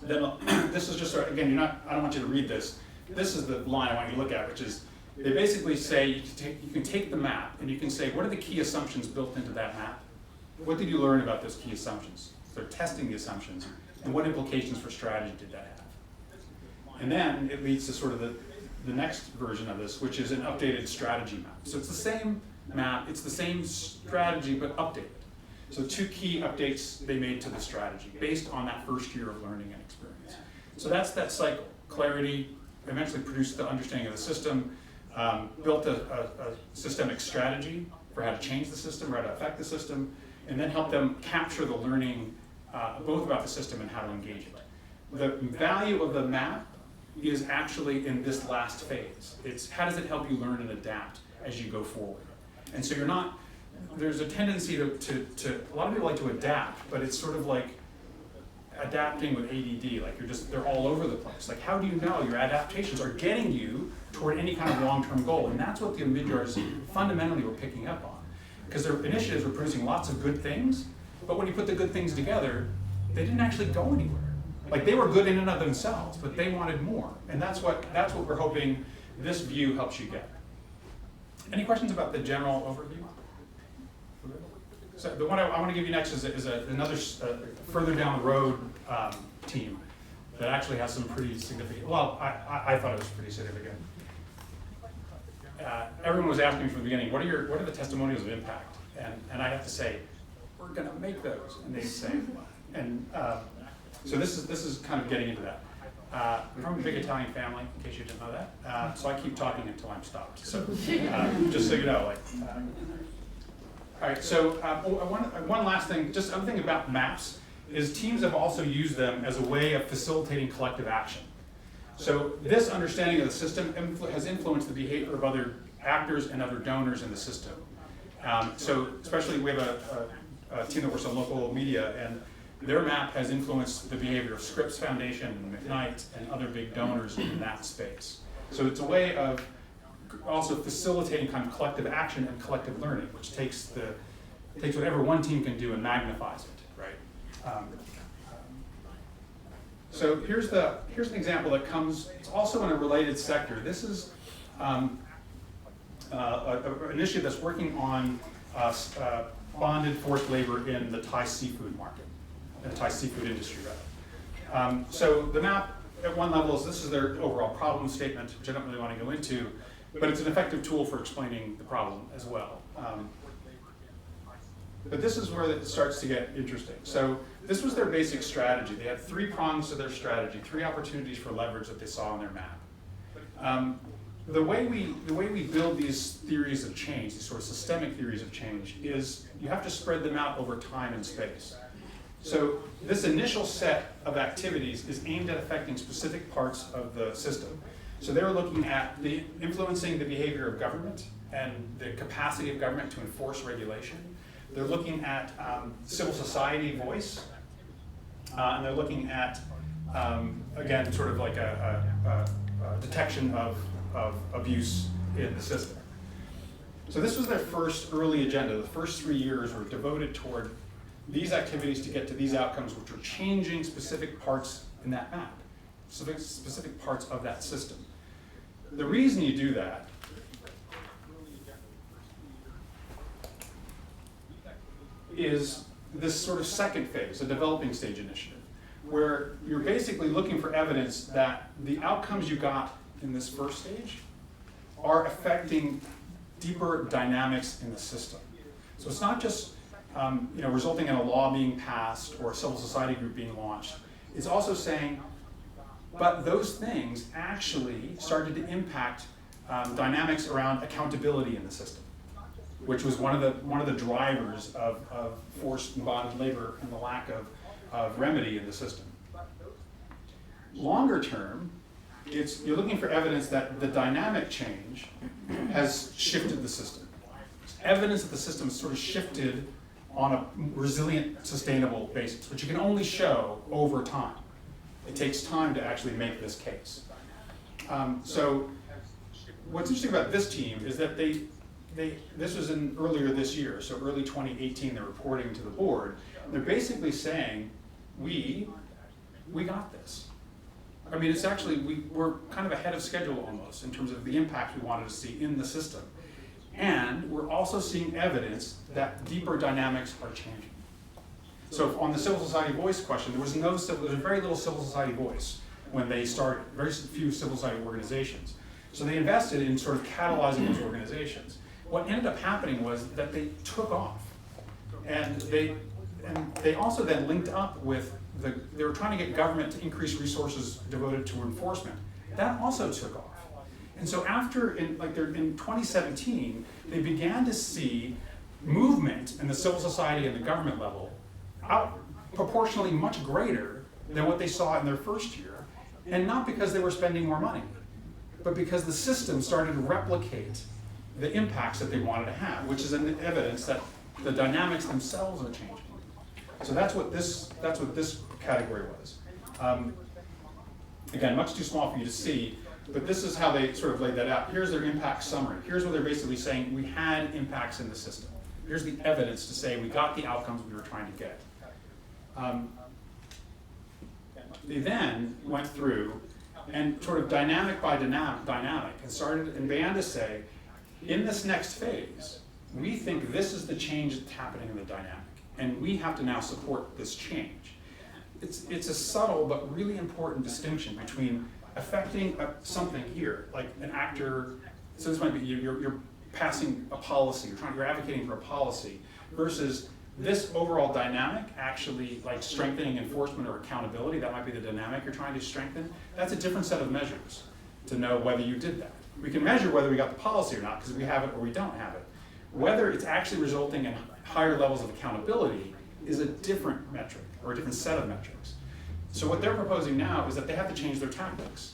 Then this is just, again, I don't want you to read this. This is the line I want you to look at, which is, they basically say you can take the map and you can say, what are the key assumptions built into that map? What did you learn about those key assumptions? So they're testing the assumptions, and what implications for strategy did that have? And then it leads to sort of the next version of this, which is an updated strategy map. So it's the same map, it's the same strategy, but updated. So 2 key updates they made to the strategy based on that first year of learning and experience. So that's that cycle. Clarity, eventually produced the understanding of the system, built a systemic strategy for how to change the system, or how to affect the system, and then help them capture the learning both about the system and how to engage it. The value of the map is actually in this last phase. It's how does it help you learn and adapt as you go forward. And so there's a tendency to a lot of people like to adapt, but it's sort of like adapting with ADD, like they're all over the place. Like, how do you know your adaptations are getting you toward any kind of long-term goal? And that's what the Omidyars fundamentally were picking up on. Because their initiatives were producing lots of good things, but when you put the good things together, they didn't actually go anywhere. Like, they were good in and of themselves, but they wanted more. And that's what we're hoping this view helps you get. Any questions about the general overview? So the one I want to give you next is another further down the road team that actually has some pretty significant, well, I thought it was pretty significant. Everyone was asking me from the beginning, what are the testimonials of impact? And I have to say, we're going to make those. And they say, and so this is kind of getting into that. I'm from a big Italian family, in case you didn't know that. So I keep talking until I'm stopped. So just so you know, all right, so one last thing, just another thing about maps is teams have also used them as a way of facilitating collective action. So this understanding of the system has influenced the behavior of other actors and other donors in the system. So especially we have a team that works on local media, and their map has influenced the behavior of Scripps Foundation and McKnight and other big donors in that space. So it's a way of also facilitating kind of collective action and collective learning, which takes whatever one team can do and magnifies it, right? So here's an example that comes. It's also in a related sector. This is an initiative that's working on bonded forced labor in the Thai seafood market, in the Thai seafood industry, rather. So the map at one level this is their overall problem statement, which I don't really want to go into. But it's an effective tool for explaining the problem as well. But this is where it starts to get interesting. So this was their basic strategy. They had 3 prongs to their strategy, 3 opportunities for leverage that they saw on their map. The way we build these theories of change, these sort of systemic theories of change, is you have to spread them out over time and space. So this initial set of activities is aimed at affecting specific parts of the system. So they were looking at influencing the behavior of government and the capacity of government to enforce regulation. They're looking at civil society voice, and they're looking at, again, sort of like a detection of abuse in the system. So this was their first early agenda. The first 3 years were devoted toward these activities to get to these outcomes, which were changing specific parts in that map. Specific parts of that system. the reason you do that is this sort of second phase, a developing stage initiative, where you're basically looking for evidence that the outcomes you got in this first stage are affecting deeper dynamics in the system. So it's not just resulting in a law being passed or a civil society group being launched. It's also saying, but those things actually started to impact dynamics around accountability in the system, which was one of the drivers of forced and bonded labor and the lack of remedy in the system. Longer term, you're looking for evidence that the dynamic change has shifted the system. Evidence that the system sort of shifted on a resilient, sustainable basis, which you can only show over time. It takes time to actually make this case. So what's interesting about this team is that this was earlier this year, so early 2018, they're reporting to the board. They're basically saying, we got this. I mean, it's actually, we're kind of ahead of schedule almost in terms of the impact we wanted to see in the system. And we're also seeing evidence that deeper dynamics are changing. So on the civil society voice question, there was very little civil society voice when they started, very few civil society organizations. So they invested in sort of catalyzing those organizations. What ended up happening was that they took off. And they also then linked up with they were trying to get government to increase resources devoted to enforcement. That also took off. And so after, in 2017, they began to see movement in the civil society and the government level out proportionally much greater than what they saw in their first year, and not because they were spending more money, but because the system started to replicate the impacts that they wanted to have, which is an evidence that the dynamics themselves are changing. So that's what this category was. Again, much too small for you to see, but this is how they sort of laid that out. Here's their impact summary. Here's what they're basically saying: we had impacts in the system. Here's the evidence to say we got the outcomes we were trying to get. They then went through and sort of dynamic by dynamic and began to say, in this next phase, we think this is the change that's happening in the dynamic, and we have to now support this change. It's a subtle but really important distinction between affecting something here, like an actor. So this might be you're passing a policy, you're advocating for a policy, versus this overall dynamic actually like strengthening enforcement or accountability. That might be the dynamic you're trying to strengthen. That's a different set of measures to know whether you did that. We can measure whether we got the policy or not because we have it or we don't have it. Whether it's actually resulting in higher levels of accountability is a different metric or a different set of metrics. So what they're proposing now is that they have to change their tactics.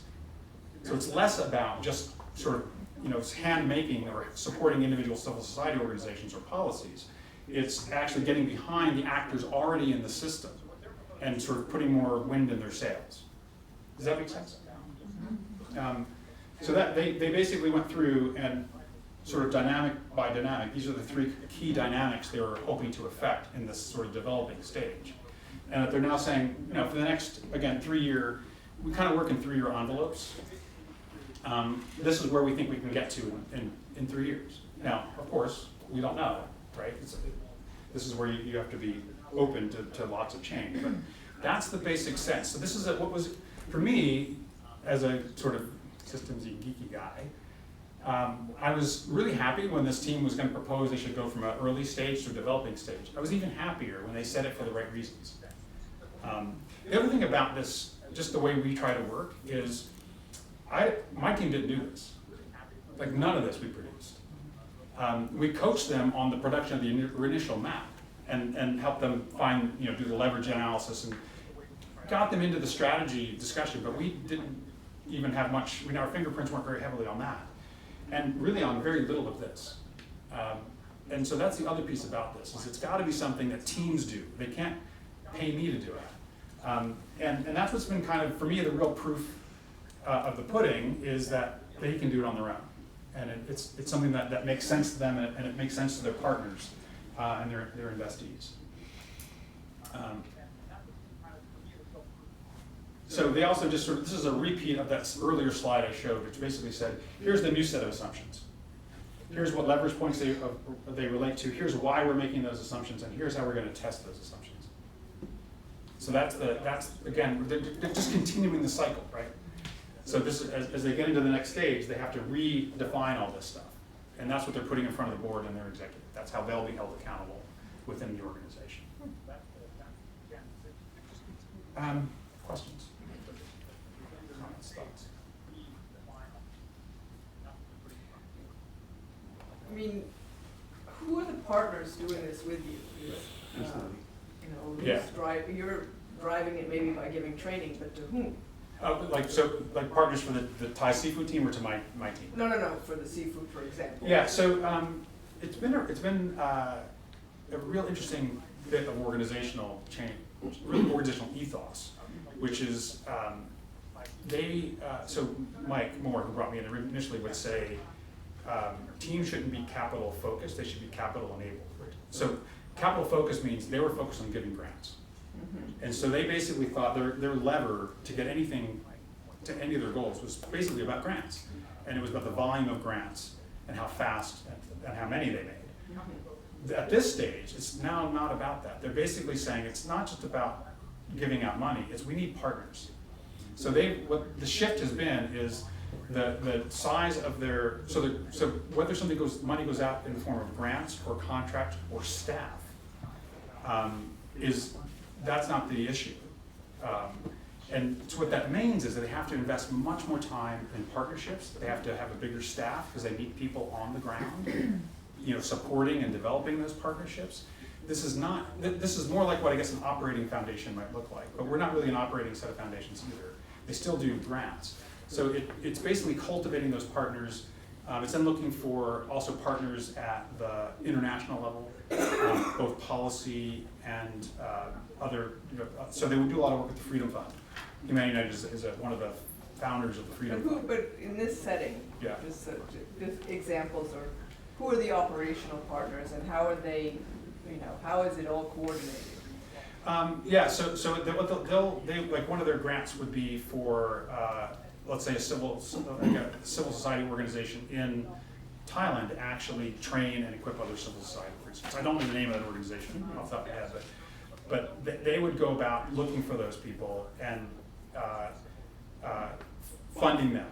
So it's less about just sort of hand-making or supporting individual civil society organizations or policies. It's actually getting behind the actors already in the system and sort of putting more wind in their sails. Does that make sense? So that they basically went through and sort of dynamic by dynamic, these are the three key dynamics they were hoping to affect in this sort of developing stage. And that they're now saying, for the next, again, 3-year, we kind of work in 3-year envelopes. This is where we think we can get to in 3 years. Now, of course, we don't know, right? This is where you have to be open to lots of change. But that's the basic sense. So this is what was, for me, as a sort of systems-y, geeky guy, I was really happy when this team was going to propose they should go from an early stage to a developing stage. I was even happier when they said it for the right reasons. The other thing about this, just the way we try to work, is my team didn't do this. Like, none of this we produced. We coached them on the production of the initial map and helped them find, do the leverage analysis and got them into the strategy discussion, but we didn't even have much, our fingerprints weren't very heavily on that. And really on very little of this. And so that's the other piece about this, is it's got to be something that teams do. They can't pay me to do it. And that's what's been kind of, for me, the real proof of the pudding is that they can do it on their own. And it's something that makes sense to them, and it makes sense to their partners and their investees. So they also just sort of, this is a repeat of that earlier slide I showed, which basically said, here's the new set of assumptions. Here's what leverage points they relate to. Here's why we're making those assumptions, and here's how we're going to test those assumptions. So that's again, they're just continuing the cycle, right? So this, as they get into the next stage, they have to redefine all this stuff, and that's what they're putting in front of the board and their executive. That's how they'll be held accountable within the organization. Questions? Comments, thoughts? I mean, who are the partners doing this with you? You know, who's you're driving it maybe by giving training, but to whom? Like partners for the Thai seafood team or to my team? No, for the seafood, for example. Yeah, so it's been a real interesting bit of organizational change, really organizational ethos, which is so Mike Moore, who brought me in initially, would say teams shouldn't be capital focused, they should be capital enabled. So capital focused means they were focused on giving grants. And so they basically thought their lever to get anything to any of their goals was basically about grants. And it was about the volume of grants and how fast and how many they made. At this stage, it's now not about that. They're basically saying it's not just about giving out money, it's we need partners. So what the shift has been is the size of their, so whether money goes out in the form of grants or contract or staff, that's not the issue. And so what that means is that they have to invest much more time in partnerships. They have to have a bigger staff because they need people on the ground, supporting and developing those partnerships. This is more like what I guess an operating foundation might look like, but we're not really an operating set of foundations either. They still do grants. So it's basically cultivating those partners. It's then looking for also partners at the international level, both policy and other, so they would do a lot of work with the Freedom Fund. Humanity United is one of the founders of the Freedom Fund. But in this setting, just examples, or who are the operational partners and how are they, how is it all coordinated? So they like one of their grants would be for let's say a civil society organization in Thailand to actually train and equip other civil society, for instance. I don't know the name of that organization off the top of my head, but they would go about looking for those people and funding them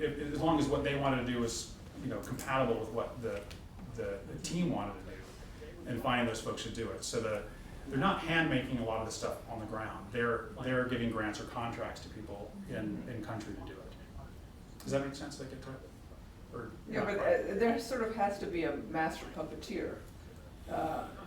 as long as what they wanted to do was compatible with what the team wanted to do, and finding those folks to do it. So they're not hand making a lot of the stuff on the ground. They're giving grants or contracts to people in country to do it. Does that make sense? Did I get to it? Or but there sort of has to be a master puppeteer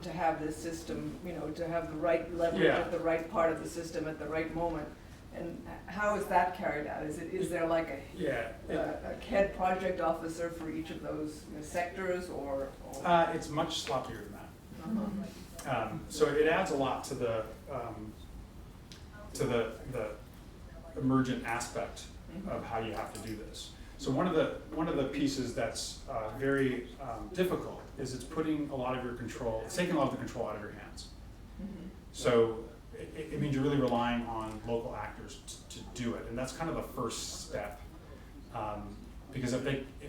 to have this system, to have the right leverage at the right part of the system at the right moment. And how is that carried out? Is there like a head project officer for each of those sectors, or? It's much sloppier than that. So it adds a lot to the emergent aspect of how you have to do this. So one of the pieces that's very difficult is it's putting a lot of your control, it's taking a lot of the control out of your hands. So it means you're really relying on local actors to do it, and that's kind of the first step. Because if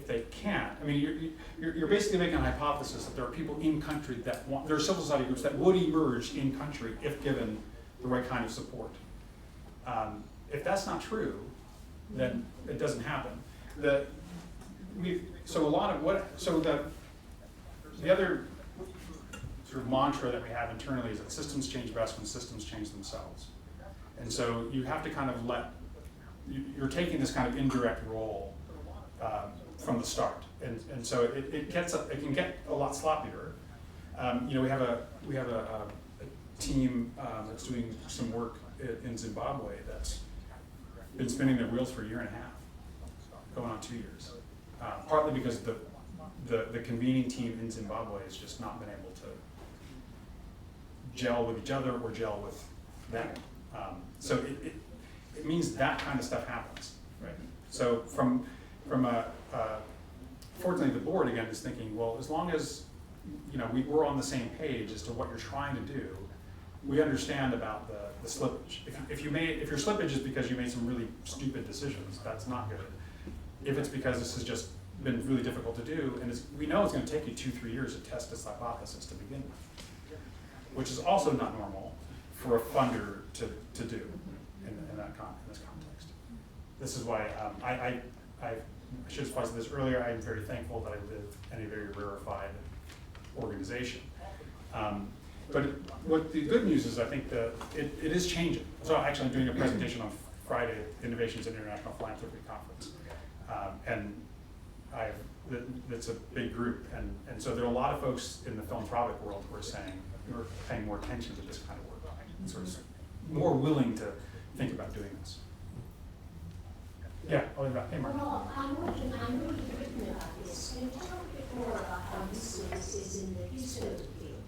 they can't, I mean, you're basically making a hypothesis that there are people in country that there are civil society groups that would emerge in country if given the right kind of support. If that's not true, then it doesn't happen. The other sort of mantra that we have internally is that systems change best when systems change themselves. And so you have to kind of you're taking this kind of indirect role from the start, and so it can get a lot sloppier. We have a team that's doing some work in Zimbabwe that's been spinning their wheels for a year and a half, going on 2 years. Partly because the convening team in Zimbabwe has just not been able to gel with each other or gel with them. So it means that kind of stuff happens, right? So fortunately the board again is thinking, well, as long as we're on the same page as to what you're trying to do, we understand about the slippage. If your slippage is because you made some really stupid decisions, that's not good. If it's because this has just been really difficult to do, and we know it's going to take you 2-3 years to test this hypothesis to begin with, which is also not normal for a funder to do in this context. This is why I should have spoken to this earlier. I'm very thankful that I live in a very rarefied organization. But what the good news is, I think it is changing. So actually I'm doing a presentation on Friday at Innovations in International Philanthropy Conference. And it's a big group. And so there are a lot of folks in the philanthropic world who are saying, who are paying more attention to this kind of work, and sort of more willing to think about doing this. Yeah, hey Mark. Well, I'm working about this. Can you talk a bit more about how this service is in the peacebuilding field?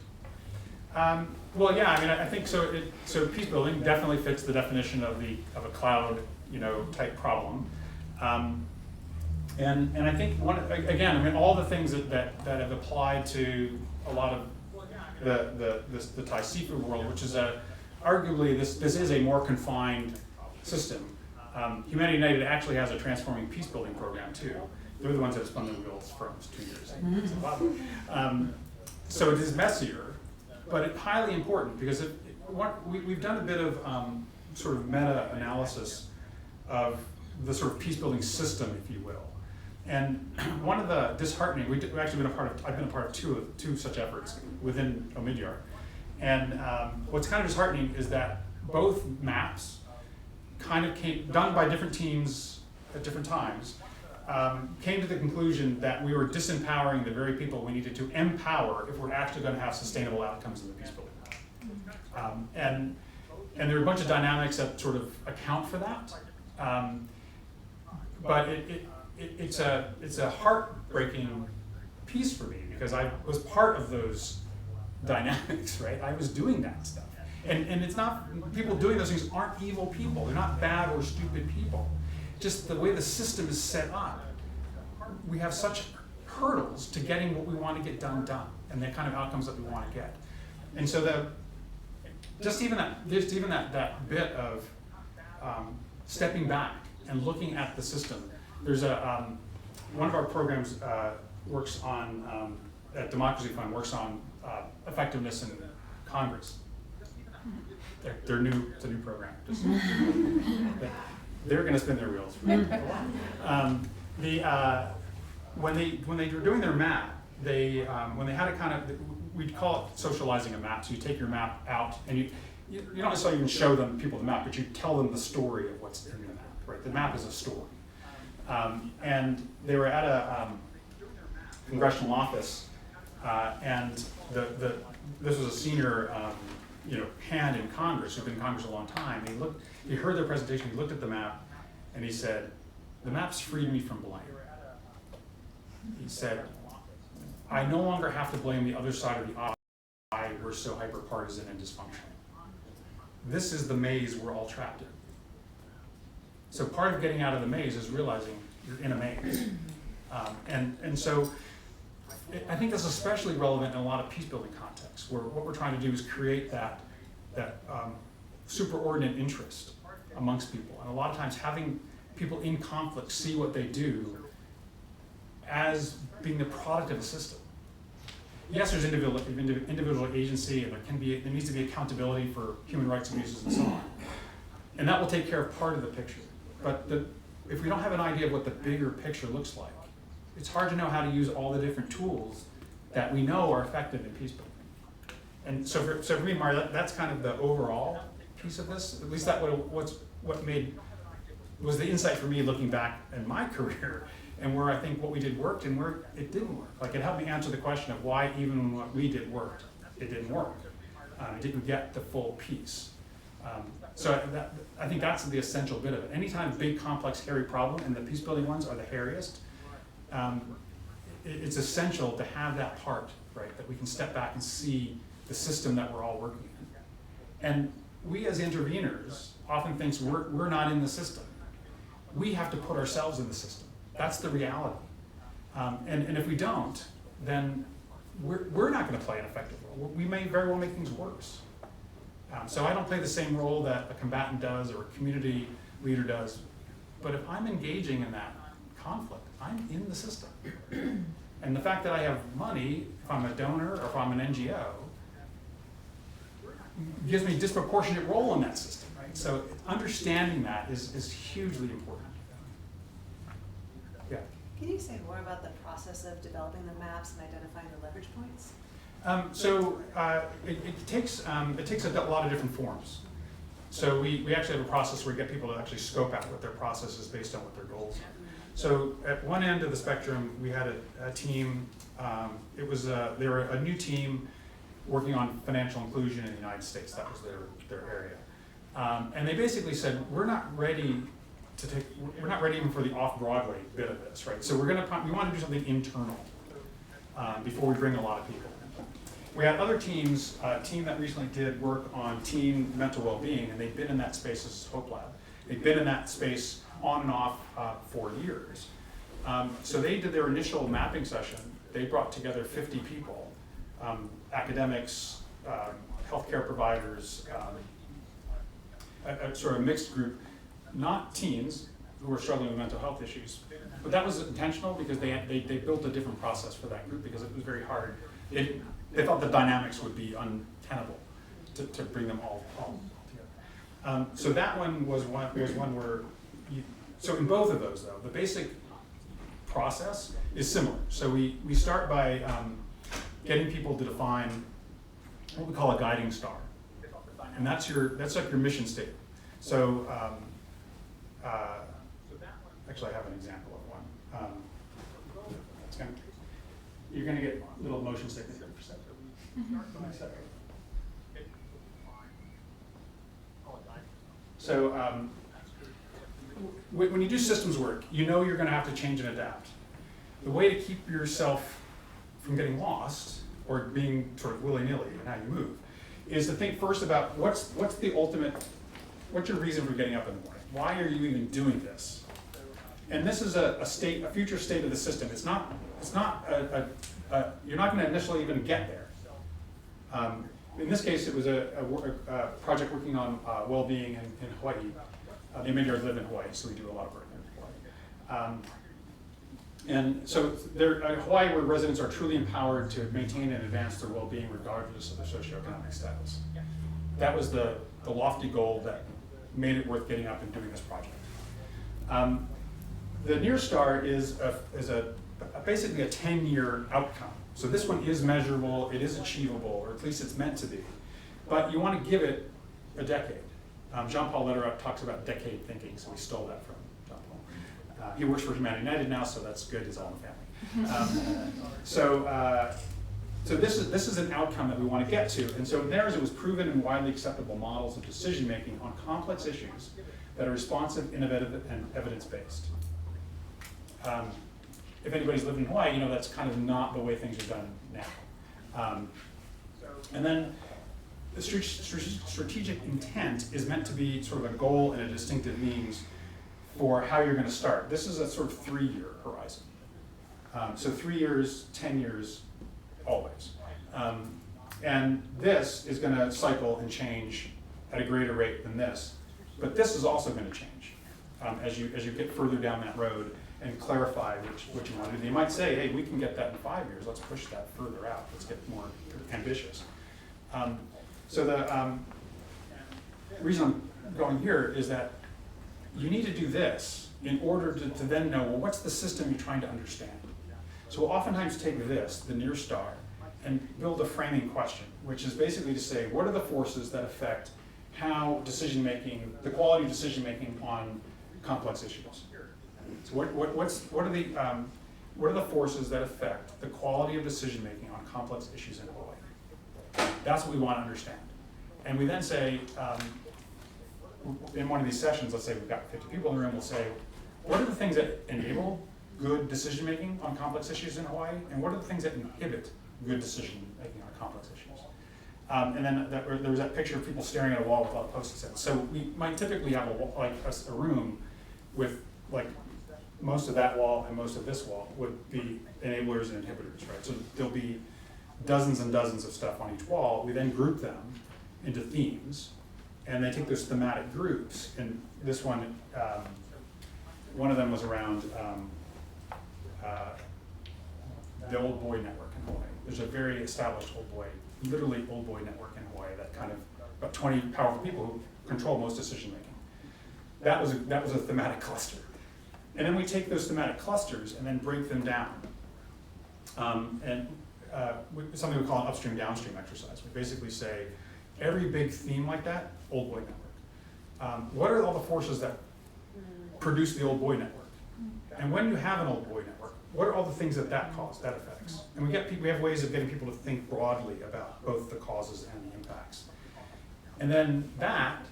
Well, yeah, I mean, I think so. So peacebuilding definitely fits the definition of a cloud, type problem. And I think all the things that have applied to a lot of the TheSystems world, which is arguably this is a more confined system. Humanity United actually has a transforming peacebuilding program too. They're the ones that have spun the wheels for almost 2 years. So it is messier, but it's highly important because we've done a bit of sort of meta-analysis of the sort of peacebuilding system, if you will. And one of the disheartening, I've been a part of two such efforts within Omidyar. And what's kind of disheartening is that both maps kind of done by different teams at different times, came to the conclusion that we were disempowering the very people we needed to empower if we're actually going to have sustainable outcomes in the peacebuilding. And there are a bunch of dynamics that sort of account for that. But it's a heartbreaking piece for me because I was part of those dynamics, right? I was doing that stuff. And it's not, people doing those things aren't evil people. They're not bad or stupid people. Just the way the system is set up, we have such hurdles to getting what we want to get done, and the kind of outcomes that we want to get. And so just even that bit of stepping back and looking at the system. There's one of our programs works on, at Democracy Fund, works on effectiveness in Congress. It's a new program. They're going to spin their wheels. When they were doing their map, when they had a kind of, we'd call it socializing a map. So you take your map out, and you don't necessarily even show people the map, but you tell them the story of what's in the map. Right? The map is a story. And they were at a congressional office, and this was a senior hand in Congress who'd been in Congress a long time. He heard their presentation, he looked at the map, and he said, "The map's freed me from blame." He said, "I no longer have to blame the other side of the aisle why we're so hyper-partisan and dysfunctional. This is the maze we're all trapped in." So part of getting out of the maze is realizing you're in a maze. And so I think that's especially relevant in a lot of peacebuilding contexts, where what we're trying to do is create that superordinate interest amongst people. And a lot of times having people in conflict see what they do as being the product of a system. Yes, there's individual agency, and there needs to be accountability for human rights abuses and so on. And that will take care of part of the picture. But if we don't have an idea of what the bigger picture looks like, it's hard to know how to use all the different tools that we know are effective in peacebuilding. And so for me, Mari, that's kind of the overall piece of this. At least that was the insight for me looking back in my career, and where I think what we did worked and where it didn't work. Like, it helped me answer the question of why even what we did worked, it didn't work. It didn't get the full piece. So I think that's the essential bit of it. Anytime big, complex, hairy problem, and the peacebuilding ones are the hairiest, it's essential to have that part, right? That we can step back and see the system that we're all working in. And we as interveners often think we're not in the system. We have to put ourselves in the system. That's the reality. And if we don't, then we're not going to play an effective role. We may very well make things worse. So I don't play the same role that a combatant does or a community leader does, but if I'm engaging in that conflict, I'm in the system. And the fact that I have money, if I'm a donor or if I'm an NGO, gives me a disproportionate role in that system, right? So understanding that is hugely important. Yeah. Can you say more about the process of developing the maps and identifying the leverage points? It takes a lot of different forms. So we actually have a process where we get people to actually scope out what their process is based on what their goals are. So at one end of the spectrum, we had a team. They were a new team working on financial inclusion in the United States. That was their area, and they basically said, we're not ready even for the off-Broadway bit of this, right? So we want to do something internal before we bring a lot of people. We had other teams, a team that recently did work on teen mental well-being, and they'd been in that space as Hope Lab. They'd been in that space on and off for years. So they did their initial mapping session. They brought together 50 people, academics, healthcare providers, a sort of mixed group, not teens who were struggling with mental health issues. But that was intentional because they built a different process for that group because it was very hard. They thought the dynamics would be untenable to bring them all together. So that one was one where so in both of those though, the basic process is similar. So we start by getting people to define what we call a guiding star. And that's like your mission statement. So actually I have an example of one. You're going to get a little motion sickness every second. So when you do systems work, you know you're going to have to change and adapt. The way to keep yourself from getting lost or being sort of willy-nilly in how you move is to think first about what's your reason for getting up in the morning? Why are you even doing this? And this is a future state of the system. You're not going to initially even get there. In this case, it was a project working on well-being in Hawaii. The Omidyars live in Hawaii, so we do a lot of work in Hawaii. And so Hawaii, where residents are truly empowered to maintain and advance their well-being regardless of their socioeconomic status. That was the lofty goal that made it worth getting up and doing this project. The Near Star is basically a 10-year outcome. So this one is measurable, it is achievable, or at least it's meant to be. But you want to give it a decade. Jean-Paul Lederer talks about decade thinking, so we stole that from Jean-Paul. He works for Humanity United now, so that's good, he's all in the family. So this is an outcome that we want to get to. And so in theirs, it was proven and widely acceptable models of decision-making on complex issues that are responsive, innovative, and evidence-based. If anybody's lived in Hawaii, you know that's kind of not the way things are done now. And then the strategic intent is meant to be sort of a goal and a distinctive means for how you're going to start. This is a sort of 3-year horizon. So 3 years, 10 years, always. And this is going to cycle and change at a greater rate than this. But this is also going to change as you get further down that road and clarify what you want to do. They might say, hey, we can get that in 5 years. Let's push that further out. Let's get more ambitious. So the reason I'm going here is that you need to do this in order to then know, well, what's the system you're trying to understand? So we'll oftentimes take this, the Near Star, and build a framing question, which is basically to say, what are the forces that affect how decision-making, the quality of decision-making on complex issues? So what are the forces that affect the quality of decision-making on complex issues in Hawaii? That's what we want to understand. And we then say, in one of these sessions, let's say we've got 50 people in the room, we'll say, what are the things that enable good decision-making on complex issues in Hawaii? And what are the things that inhibit good decision-making on complex issues? And then there was that picture of people staring at a wall with all the Post-its in. So we might typically have a room with most of that wall and most of this wall would be enablers and inhibitors, right? So there'll be dozens and dozens of stuff on each wall. We then group them into themes, and they take those thematic groups. And this one of them was around the Old Boy Network in Hawaii. There's a very established literally old boy network in Hawaii that kind of about 20 powerful people who control most decision making. That was a thematic cluster. And then we take those thematic clusters and then break them down. Something we call an upstream downstream exercise. We basically say every big theme like that, old boy network. What are all the forces that produce the old boy network? And when you have an old boy network, what are all the things that affects? And we have ways of getting people to think broadly about both the causes and the impacts. And then that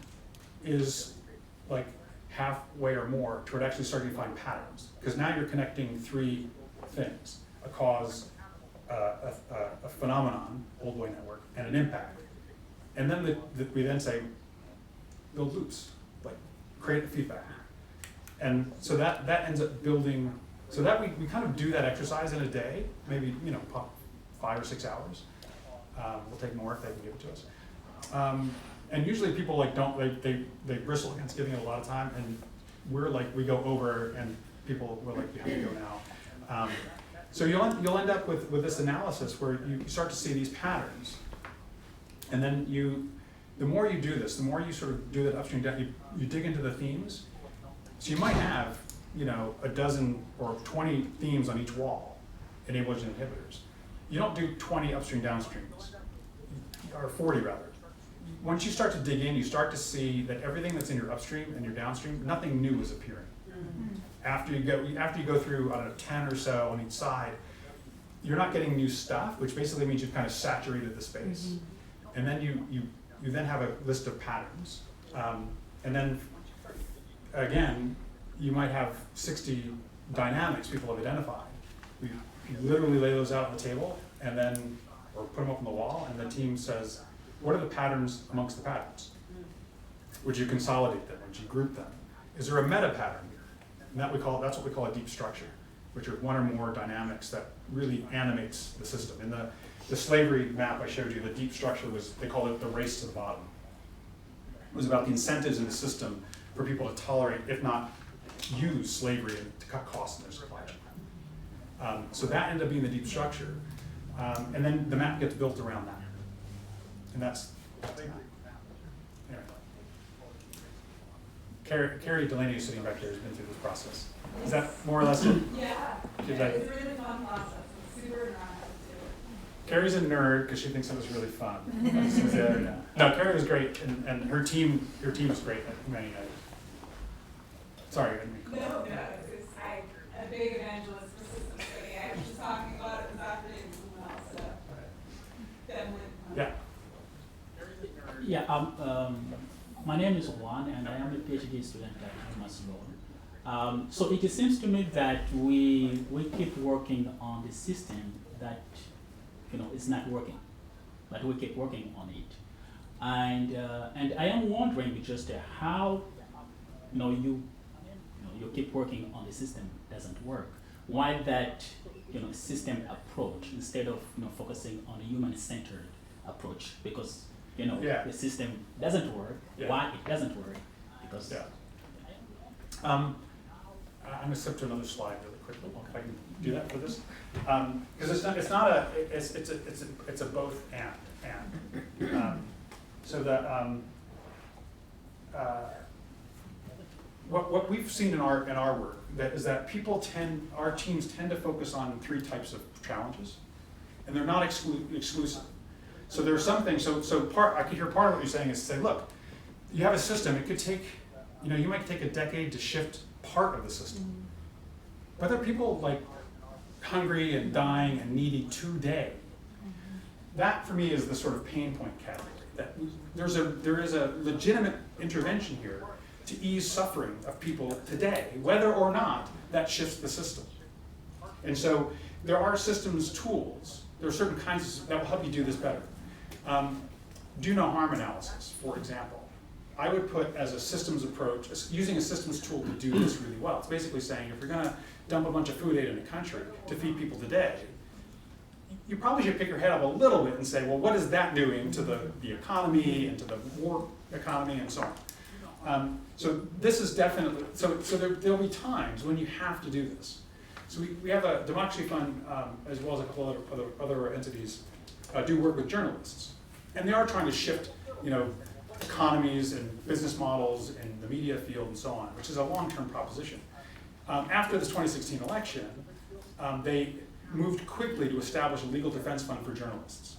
is like halfway or more toward actually starting to find patterns. Because now you're connecting three things: a cause, a phenomenon, old boy network, and an impact. And then we then say, build loops, like create a feedback. And so that ends up building, so that we kind of do that exercise in a day, maybe 5 or 6 hours. We'll take more if they can give it to us. And usually people they bristle against giving it a lot of time, and we go over, and people were like, you have to go now. So you'll end up with this analysis where you start to see these patterns, and then the more you do this, the more you sort of do that upstream down, you dig into the themes. So you might have, a dozen or 20 themes on each wall, enablers and inhibitors. You don't do 20 upstream downstreams, or 40 rather. Once you start to dig in, you start to see that everything that's in your upstream and your downstream, nothing new is appearing. Mm-hmm. After you go through, 10 or so on each side, you're not getting new stuff, which basically means you've kind of saturated the space. Mm-hmm. And then you then have a list of patterns. And then, again, you might have 60 dynamics people have identified. You literally lay those out on the table, and then, or put them up on the wall, and the team says, what are the patterns amongst the patterns? Would you consolidate them? Would you group them? Is there a meta pattern? And that's what we call a deep structure, which are one or more dynamics that really animates the system. In the slavery map I showed you, the deep structure they called it the race to the bottom. It was about the incentives in the system for people to tolerate, if not use, slavery and to cut costs in their supply chain. So that ended up being the deep structure. And then the map gets built around that. And that's the map. Anyway. Carrie Delaney, sitting back there, has been through this process. Is that more or less it? Yeah. It's a really fun process. It's super interactive. Carrie's a nerd because she thinks it was really fun. No, Carrie was great, and her team is great at many nights. Sorry, I didn't mean to call. No, I'm a big evangelist for systems study. I was just talking about it this afternoon with someone else. Yeah. Yeah, my name is Juan, and I am a PhD student at UMass Law. So it seems to me that we keep working on the system that is not working, but we keep working on it. And I am wondering just how you keep working on the system doesn't work. Why that system approach instead of focusing on a human-centered approach? Because the system doesn't work. Yeah. Why it doesn't work? Because I'm going to skip to another slide really quickly. If I can do that for this, because it's a both and. So that what we've seen in our work is that our teams tend to focus on 3 types of challenges, and they're not exclusive. So there are some things. I could hear part of what you're saying is to say, look, you have a system. It could take, you might take a decade to shift part of the system. But there are people like hungry and dying and needy today. That for me is the sort of pain point category. That there is a legitimate intervention here to ease suffering of people today, whether or not that shifts the system. And so there are systems tools. There are certain kinds that will help you do this better. Do no harm analysis, for example. I would put as a systems approach, using a systems tool to do this really well. It's basically saying if you're going to dump a bunch of food aid in a country to feed people today, you probably should pick your head up a little bit and say, well, what is that doing to the economy and to the war economy and so on? So this is definitely, so there'll be times when you have to do this. So we have a Democracy Fund, as well as a couple other entities, do work with journalists. And they are trying to shift, economies and business models in the media field and so on, which is a long-term proposition. After this 2016 election, they moved quickly to establish a legal defense fund for journalists.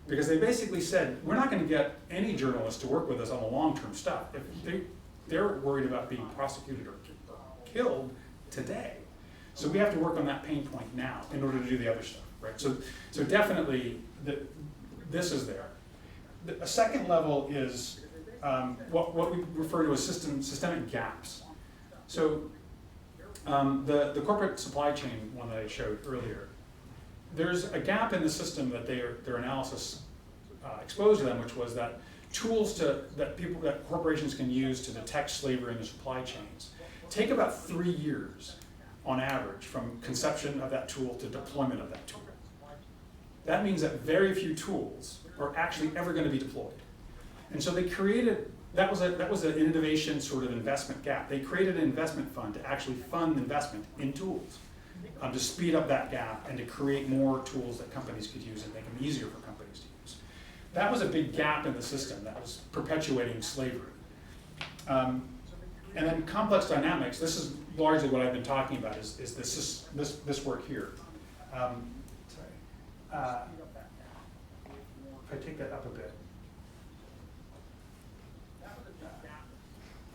Because they basically said, we're not going to get any journalists to work with us on the long-term stuff if they're worried about being prosecuted or killed today. So we have to work on that pain point now in order to do the other stuff, right? So definitely, this is there. A second level is what we refer to as systemic gaps. So the corporate supply chain one that I showed earlier, there's a gap in the system that their analysis exposed to them, which was that tools that corporations can use to detect slavery in the supply chains take about 3 years on average from conception of that tool to deployment of that tool. That means that very few tools are actually ever going to be deployed. And so they created, that was an innovation sort of investment gap. They created an investment fund to actually fund investment in tools to speed up that gap and to create more tools that companies could use and make them easier for companies to use. That was a big gap in the system that was perpetuating slavery. And then complex dynamics, this is largely what I've been talking about, is this work here. If I take that up a bit.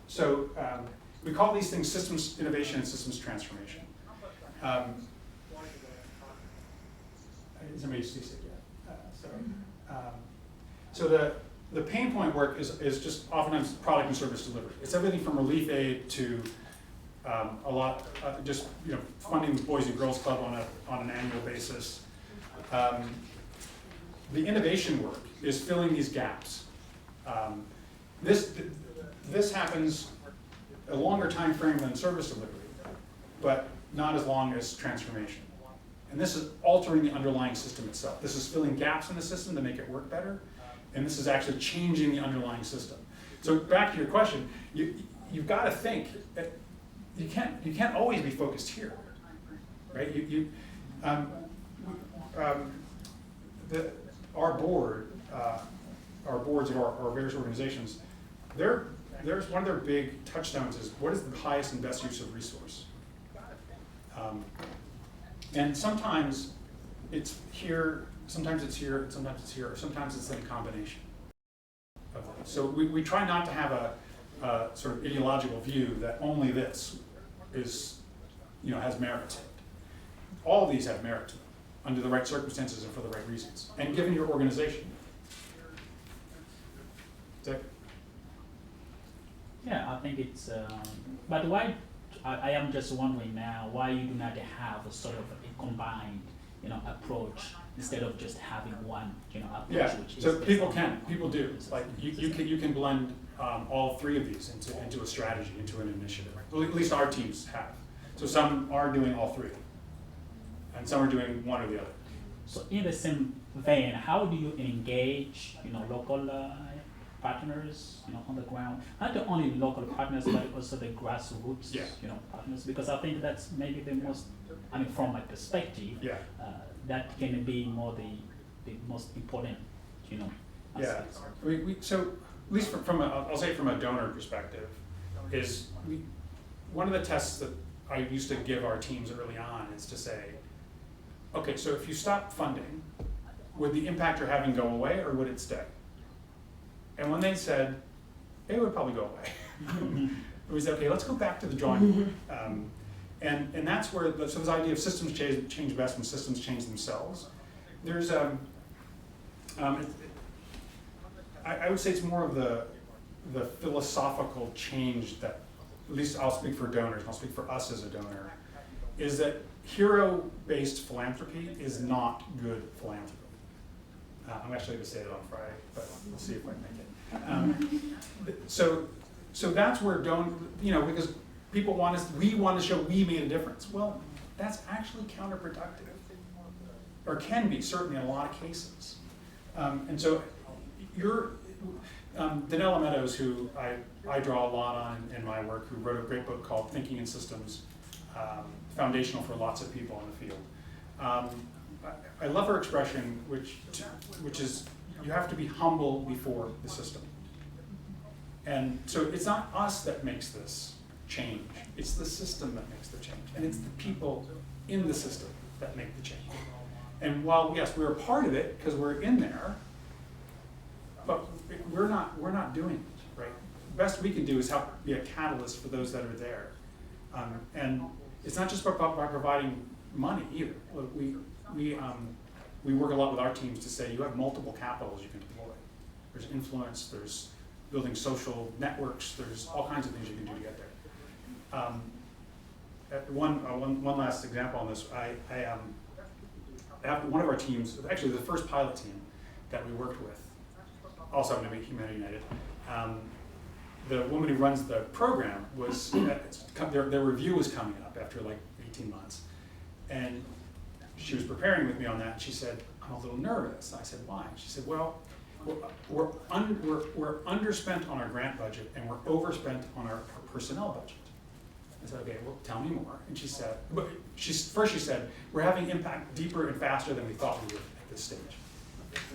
So we call these things systems innovation and systems transformation. Is somebody see it yet? Sorry. So the pain point work is just oftentimes product and service delivery. It's everything from relief aid to just funding the Boys and Girls Club on an annual basis. The innovation work is filling these gaps. This happens a longer time frame than service delivery, but not as long as transformation. And this is altering the underlying system itself. This is filling gaps in the system to make it work better, and this is actually changing the underlying system. So back to your question, you've got to think that you can't always be focused here, right? Our board, our boards of our various organizations, there's one of their big touchdowns is what is the highest and best use of resource? And sometimes it's here, sometimes it's here, sometimes it's here, or sometimes it's in a combination of those. So we try not to have a sort of ideological view that only this is, has merit to it. All of these have merit to them under the right circumstances and for the right reasons, and given your organization. Dick? Yeah, I think it's, but why, I am just wondering now, why you do not have a sort of a combined, approach instead of just having one, approach. Yeah, which so is people do. Like you can blend all three of these into a strategy, into an initiative. Well, at least our teams have. So some are doing all three, and some are doing one or the other. So in the same vein, how do you engage, local partners, on the ground? Not the only local partners, but also the grassroots, partners. Because I think that's maybe the most, from my perspective, that can be more the most important, aspects. Yeah. So at least I'll say from a donor perspective, is one of the tests that I used to give our teams early on is to say, okay, so if you stop funding, would the impact you're having go away or would it stay? And when they said, it would probably go away. We said, okay, let's go back to the drawing board. And that's where, so this idea of systems change best when systems change themselves. There's, I would say it's more of the philosophical change that, at least I'll speak for donors, and I'll speak for us as a donor, is that hero-based philanthropy is not good philanthropy. I'm actually going to say it on Friday, but we'll see if I can make it. So that's where because we want to show we made a difference. Well, that's actually counterproductive. or can be, certainly in a lot of cases. And so Danella Meadows, who I draw a lot on in my work, who wrote a great book called Thinking in Systems, foundational for lots of people in the field. I love her expression, which is, you have to be humble before the system. And so it's not us that makes this change, it's the system that makes the change. And it's the people in the system that make the change. And while, yes, we're a part of it because we're in there, but we're not doing it, right? The best we can do is help be a catalyst for those that are there. And it's not just about by providing money either. Look, we work a lot with our teams to say you have multiple capitals you can deploy. There's influence, there's building social networks, there's all kinds of things you can do to get there. One last example on this. One of our teams, actually the first pilot team that we worked with, also happened to be Humanity United. The woman who runs the program was, their review was coming up after like 18 months. And she was preparing with me on that, and she said, I'm a little nervous. I said, why? She said, well, we're underspent on our grant budget and we're overspent on our personnel budget. I said, okay, well, tell me more. And she said, first she said, we're having impact deeper and faster than we thought we would at this stage.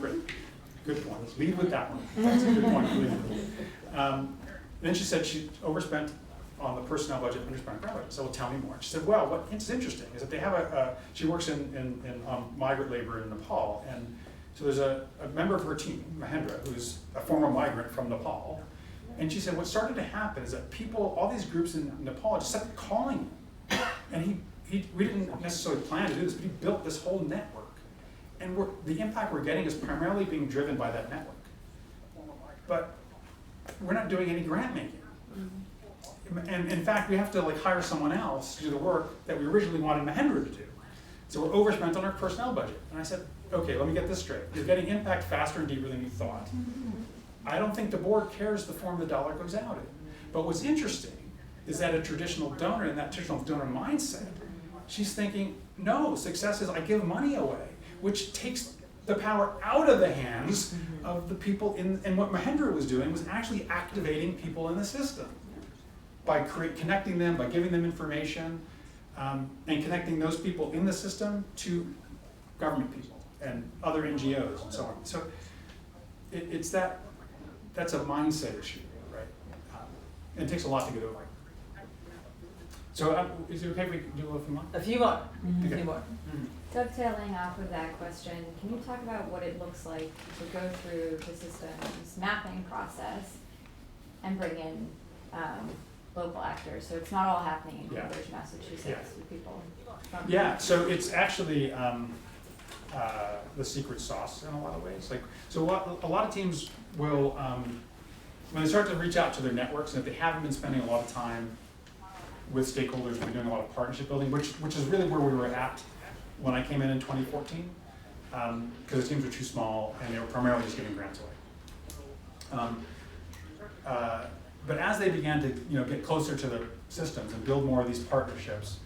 Great, good point. Lead with that one. That's a good point. Then she said she overspent on the personnel budget, underspent on grant budget. So, well, tell me more. She said, well, what's interesting is that they have she works in migrant labor in Nepal, and so there's a member of her team, Mahendra, who's a former migrant from Nepal. And she said what started to happen is that people, all these groups in Nepal just started calling him. And we didn't necessarily plan to do this, but he built this whole network. And the impact we're getting is primarily being driven by that network. But we're not doing any grant making. And in fact, we have to hire someone else to do the work that we originally wanted Mahendra to do. So we're overspent on our personnel budget. And I said, okay, let me get this straight. You're getting impact faster and deeper than you thought. I don't think the board cares the form the dollar goes out in. But what's interesting is that a traditional donor, in that traditional donor mindset, she's thinking, no, success is I give money away, which takes the power out of the hands of the people and what Mahendra was doing was actually activating people in the system by connecting them, by giving them information, and connecting those people in the system to government people and other NGOs and so on. So that's a mindset issue, right? And it takes a lot to get over. So is it okay if we do a few more? A few more. Okay. A few more. Dovetailing off of that question, can you talk about what it looks like to go through the systems mapping process and bring in local actors? So it's not all happening in Cambridge, Massachusetts, with people. Yeah, so it's actually the secret sauce in a lot of ways. So a lot of teams will, when they start to reach out to their networks, and if they haven't been spending a lot of time with stakeholders, we're doing a lot of partnership building, which is really where we were at when I came in 2014, because the teams were too small and they were primarily just giving grants away. But as they began to get closer to the systems and build more of these partnerships,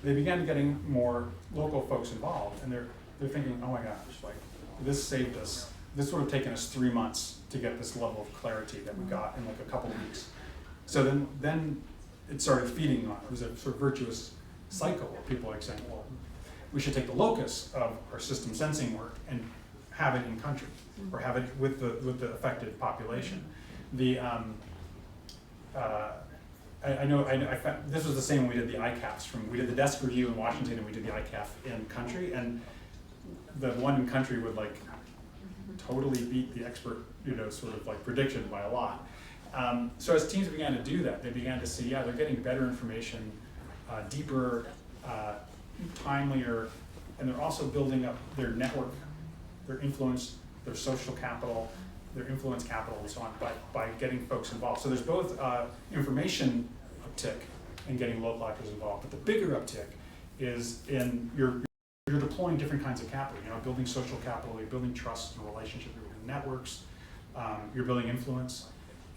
they began getting more local folks involved, and they're thinking, oh my gosh, this saved us. This would have taken us 3 months to get this level of clarity that we got in a couple of weeks. So then it started feeding on. It was a sort of virtuous cycle where people are saying, well, we should take the locus of our system sensing work and have it in country, or have it with the affected population. I found, this was the same when we did the ICAFs. We did the desk review in Washington and we did the ICAF in country, and the one in country would totally beat the expert sort of prediction by a lot. So as teams began to do that, they began to see, they're getting better information, deeper, timelier, and they're also building up their network, their influence, their social capital, their influence capital, and so on, by getting folks involved. So there's both information uptick and getting local actors involved, but the bigger uptick is in you're deploying different kinds of capital. Building social capital, you're building trust and relationship, you're building networks, you're building influence.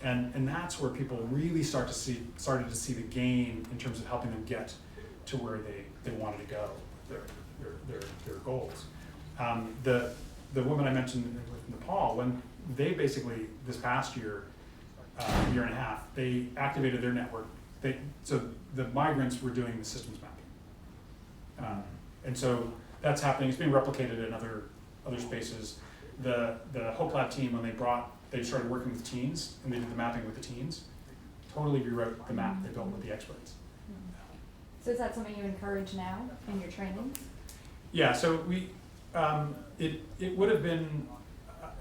And that's where people really started to see the gain in terms of helping them get to where they wanted to go their goals. The woman I mentioned with Nepal, when they basically, this past year, year and a half, they activated their network. So the migrants were doing the systems mapping. And so that's happening. It's being replicated in other spaces. The Hope Lab team, when they started working with teens, and they did the mapping with the teens, totally rewrote the map they built with the experts. So is that something you encourage now in your training? Yeah, so it would have been,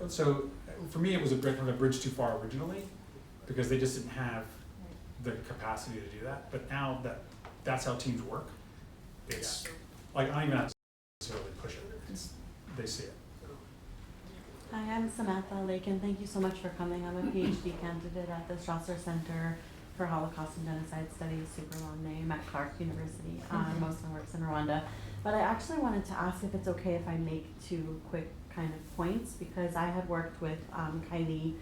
so for me it was a bridge too far originally, because they just didn't have the capacity to do that. But now that's how teams work, it's like, I don't even have to necessarily push it, they see it. Hi, I'm Samantha Lake, and thank you so much for coming. I'm a PhD candidate at the Strasser Center for Holocaust and Genocide Studies, super long name, at Clark University. Most of my work's in Rwanda. But I actually wanted to ask if it's okay if I make 2 quick kind of points, because I had worked with Kylie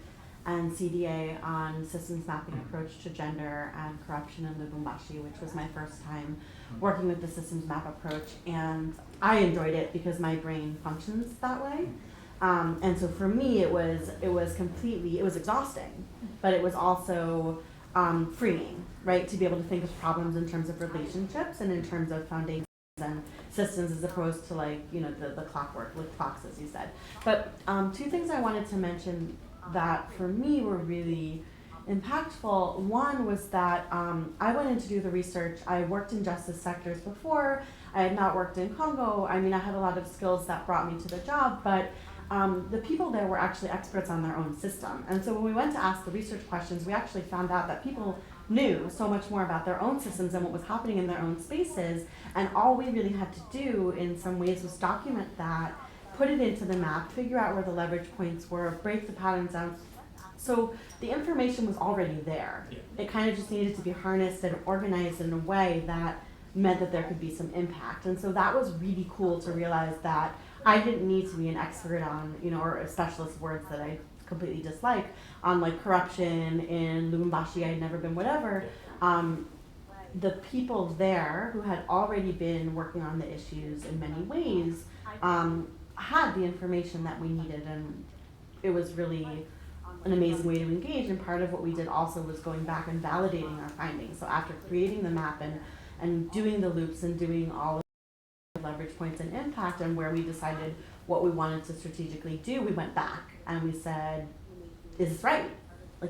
and CDA on systems mapping approach to gender and corruption in Lubumbashi, which was my first time working with the systems map approach, and I enjoyed it because my brain functions that way. And so for me, it was exhausting, but it was also freeing, right? To be able to think of problems in terms of relationships and in terms of foundations and systems, as opposed to the clockwork with clocks, as you said. But 2 things I wanted to mention that for me were really impactful. One was that I went in to do the research. I worked in justice sectors before. I had not worked in Congo. I mean, I had a lot of skills that brought me to the job, but the people there were actually experts on their own system. And so when we went to ask the research questions, we actually found out that people knew so much more about their own systems and what was happening in their own spaces. And all we really had to do in some ways was document that, put it into the map, figure out where the leverage points were, break the patterns down. So the information was already there. It kind of just needed to be harnessed and organized in a way that meant that there could be some impact. And so that was really cool to realize that I didn't need to be an expert on, or a specialist, words that I completely dislike, on corruption in Lubumbashi. I had never been whatever. The people there who had already been working on the issues in many ways had the information that we needed, and it was really an amazing way to engage. And part of what we did also was going back and validating our findings. So after creating the map and doing the loops and doing all of leverage points and impact, and where we decided what we wanted to strategically do, we went back and we said, is this right?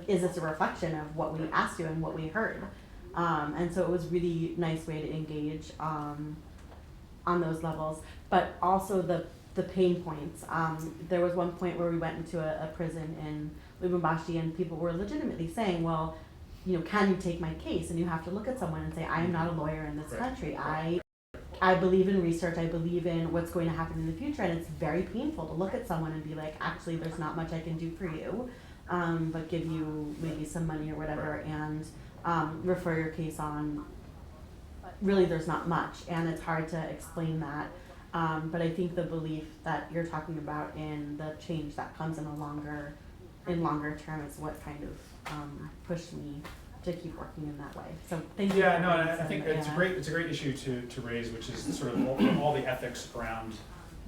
Is this a reflection of what we asked you and what we heard? And so it was really nice way to engage on those levels, but also the pain points. There was one point where we went into a prison in Lubumbashi, and people were legitimately saying, well, can you take my case? And you have to look at someone and say, I am not a lawyer in this country. I believe in research. I believe in what's going to happen in the future, and it's very painful to look at someone and be like, actually, there's not much I can do for you, but give you maybe some money or whatever, and refer your case on. Really, there's not much, and it's hard to explain that. But I think the belief that you're talking about in the change that comes in longer term is what kind of pushed me to keep working in that way. So thank you. Yeah, no, and I think it's a great issue to raise, which is sort of all the ethics around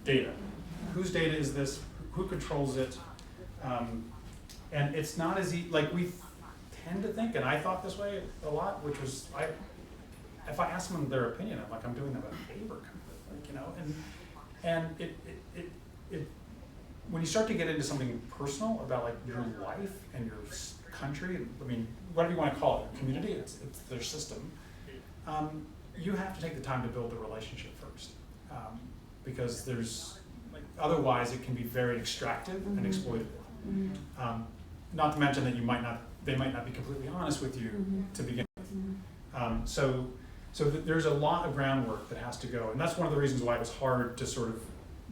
data. Whose data is this? Who controls it? And it's not as easy, we tend to think, and I thought this way a lot, which was if I ask them their opinion, I'm doing them a favor, and it when you start to get into something personal about your life and your country, whatever you want to call it, community, it's their system, you have to take the time to build the relationship first, because otherwise it can be very extractive and exploitative. Not to mention that they might not be completely honest with you to begin with. So there's a lot of groundwork that has to go, and that's one of the reasons why it was hard to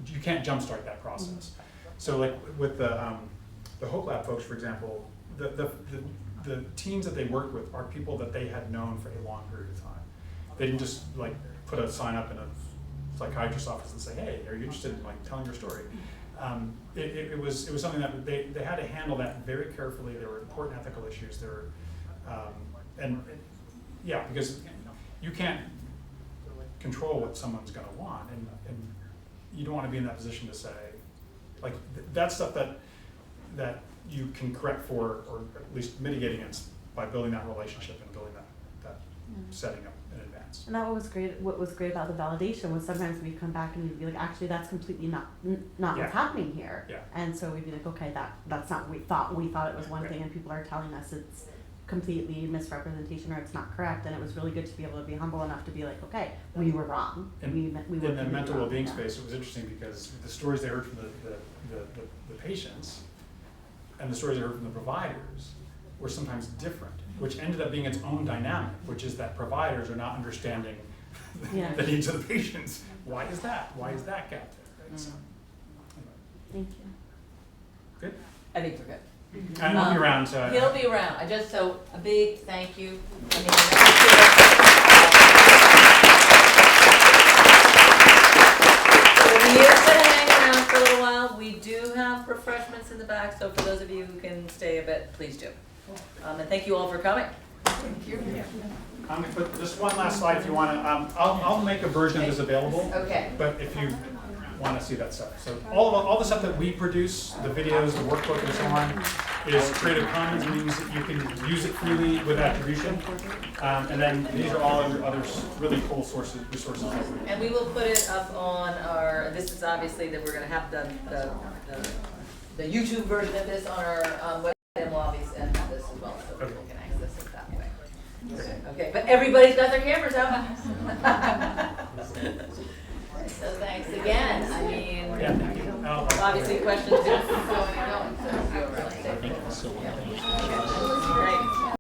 you can't jumpstart that process. So with the Hope Lab folks, for example, the teams that they worked with are people that they had known for a long period of time. They didn't just put a sign up in a psychiatrist's office and say, hey, are you interested in telling your story? It was something that they had to handle that very carefully. There were important ethical issues. There were, because you can't control what someone's gonna want, and you don't wanna be in that position to say, like, that's stuff that you can correct for, or at least mitigate against by building that relationship and building that setting up in advance. And that was great. What was great about the validation was sometimes we'd come back and we'd be like, actually, that's completely not Yeah. what's happening here. Yeah. And so we'd be like, okay, that's not what we thought. We thought it was one Right. thing, and people are telling us it's completely misrepresentation or it's not correct. And it was really good to be able to be humble enough to be like, okay, we were wrong. And we were in the completely mental wrong. well-being Yeah. space, it was interesting because the stories they heard from the patients and the stories they heard from the providers were sometimes different, which ended up being its own dynamic, which is that providers are not understanding Yeah. the needs of the patients. Why is that? Why is that gap there? Right? So, Thank you. good. I think we're good. And I'll be around. He'll be around. So a big thank you. I mean, we're going to hang around for a little while. We do have refreshments in the back, so for those of you who can stay a bit, please do. And thank you all for coming. Thank you. I'm going to put just one last slide if you want to. I'll make a version of this available. Okay. But if you want to see that stuff. So all the stuff that we produce, the videos, the workbook, and so on, is Creative Commons, means that you can use it freely with attribution. And then these are all other really cool resources. And we will put it up on our, this is obviously that we're going to have the YouTube version of this on our website, and we'll obviously have this as well, so people can access it that way. Okay, but everybody's got their cameras out. So thanks again. I mean, Yeah, thank you. obviously questions.